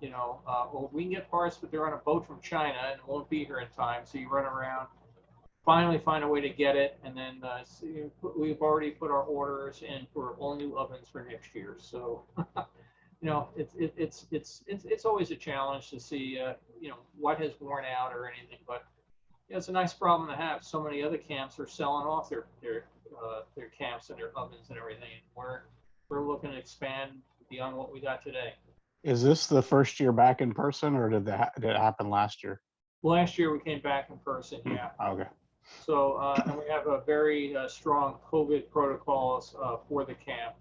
well, we can get parts, but they're on a boat from China and won't be here in time. So you run around, finally find a way to get it, and then we've already put our orders in for all new ovens for next year. So it's always a challenge to see what has worn out or anything, but it's a nice problem to have. So many other camps are selling off their camps and their ovens and everything. We're looking to expand beyond what we got today. Is this the first year back in person, or did it happen last year? Last year we came back in person, yeah. Okay. So and we have a very strong COVID protocols for the camp,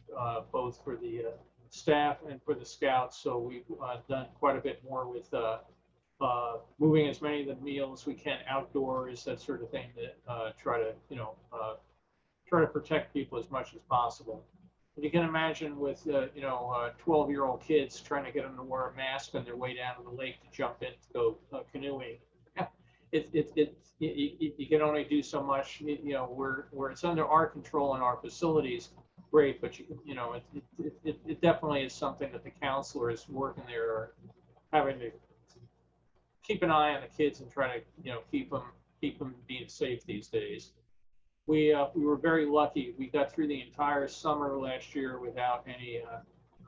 both for the staff and for the scouts. So we've done quite a bit more with moving as many of the meals we can outdoors, that sort of thing, that try to protect people as much as possible. And you can imagine with 12-year-old kids trying to get them to wear a mask on their way down to the lake to jump in to go canoeing. You can only do so much. Where it's under our control in our facilities, great, but it definitely is something that the counselors working there are having to keep an eye on the kids and try to keep them being safe these days. We were very lucky. We got through the entire summer last year without any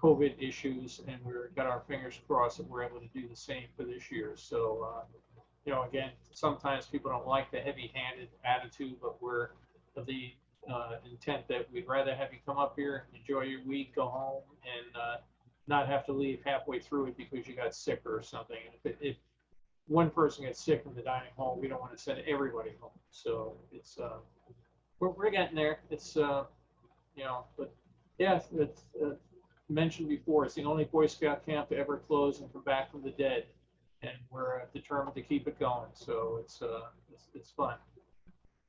COVID issues, and we got our fingers crossed that we're able to do the same for this year. So again, sometimes people don't like the heavy-handed attitude, but we're of the intent that we'd rather have you come up here, enjoy your week, go home, and not have to leave halfway through it because you got sick or something. If one person gets sick in the dining hall, we don't want to send everybody home. So it's we're getting there. It's but yeah, it's mentioned before. It's the only Boy Scout camp to ever close and come back from the dead, and we're determined to keep it going. So it's fun.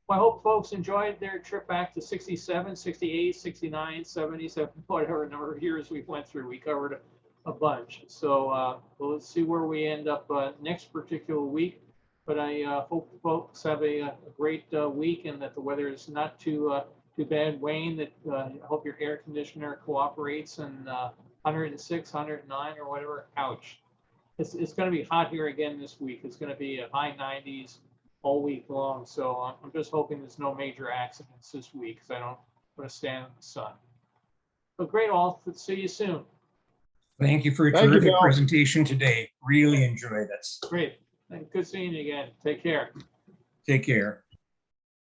Well, I hope folks enjoyed their trip back to 67, 68, 69, 77, whatever number of years we went through. We covered a bunch. So well, let's see where we end up next particular week. But I hope folks have a great week, and that the weather is not too bad. Wayne, that I hope your air conditioner cooperates, and 106, 109 or whatever. Ouch. It's going to be hot here again this week. It's going to be a high 90s all week long. So I'm just hoping there's no major accidents this week, because I don't want to stand in the sun. But great, all. Let's see you soon. Thank you for a Thank you, terrific Bill. presentation today. Really enjoyed it. Great. Good seeing you again. Take care. Take care.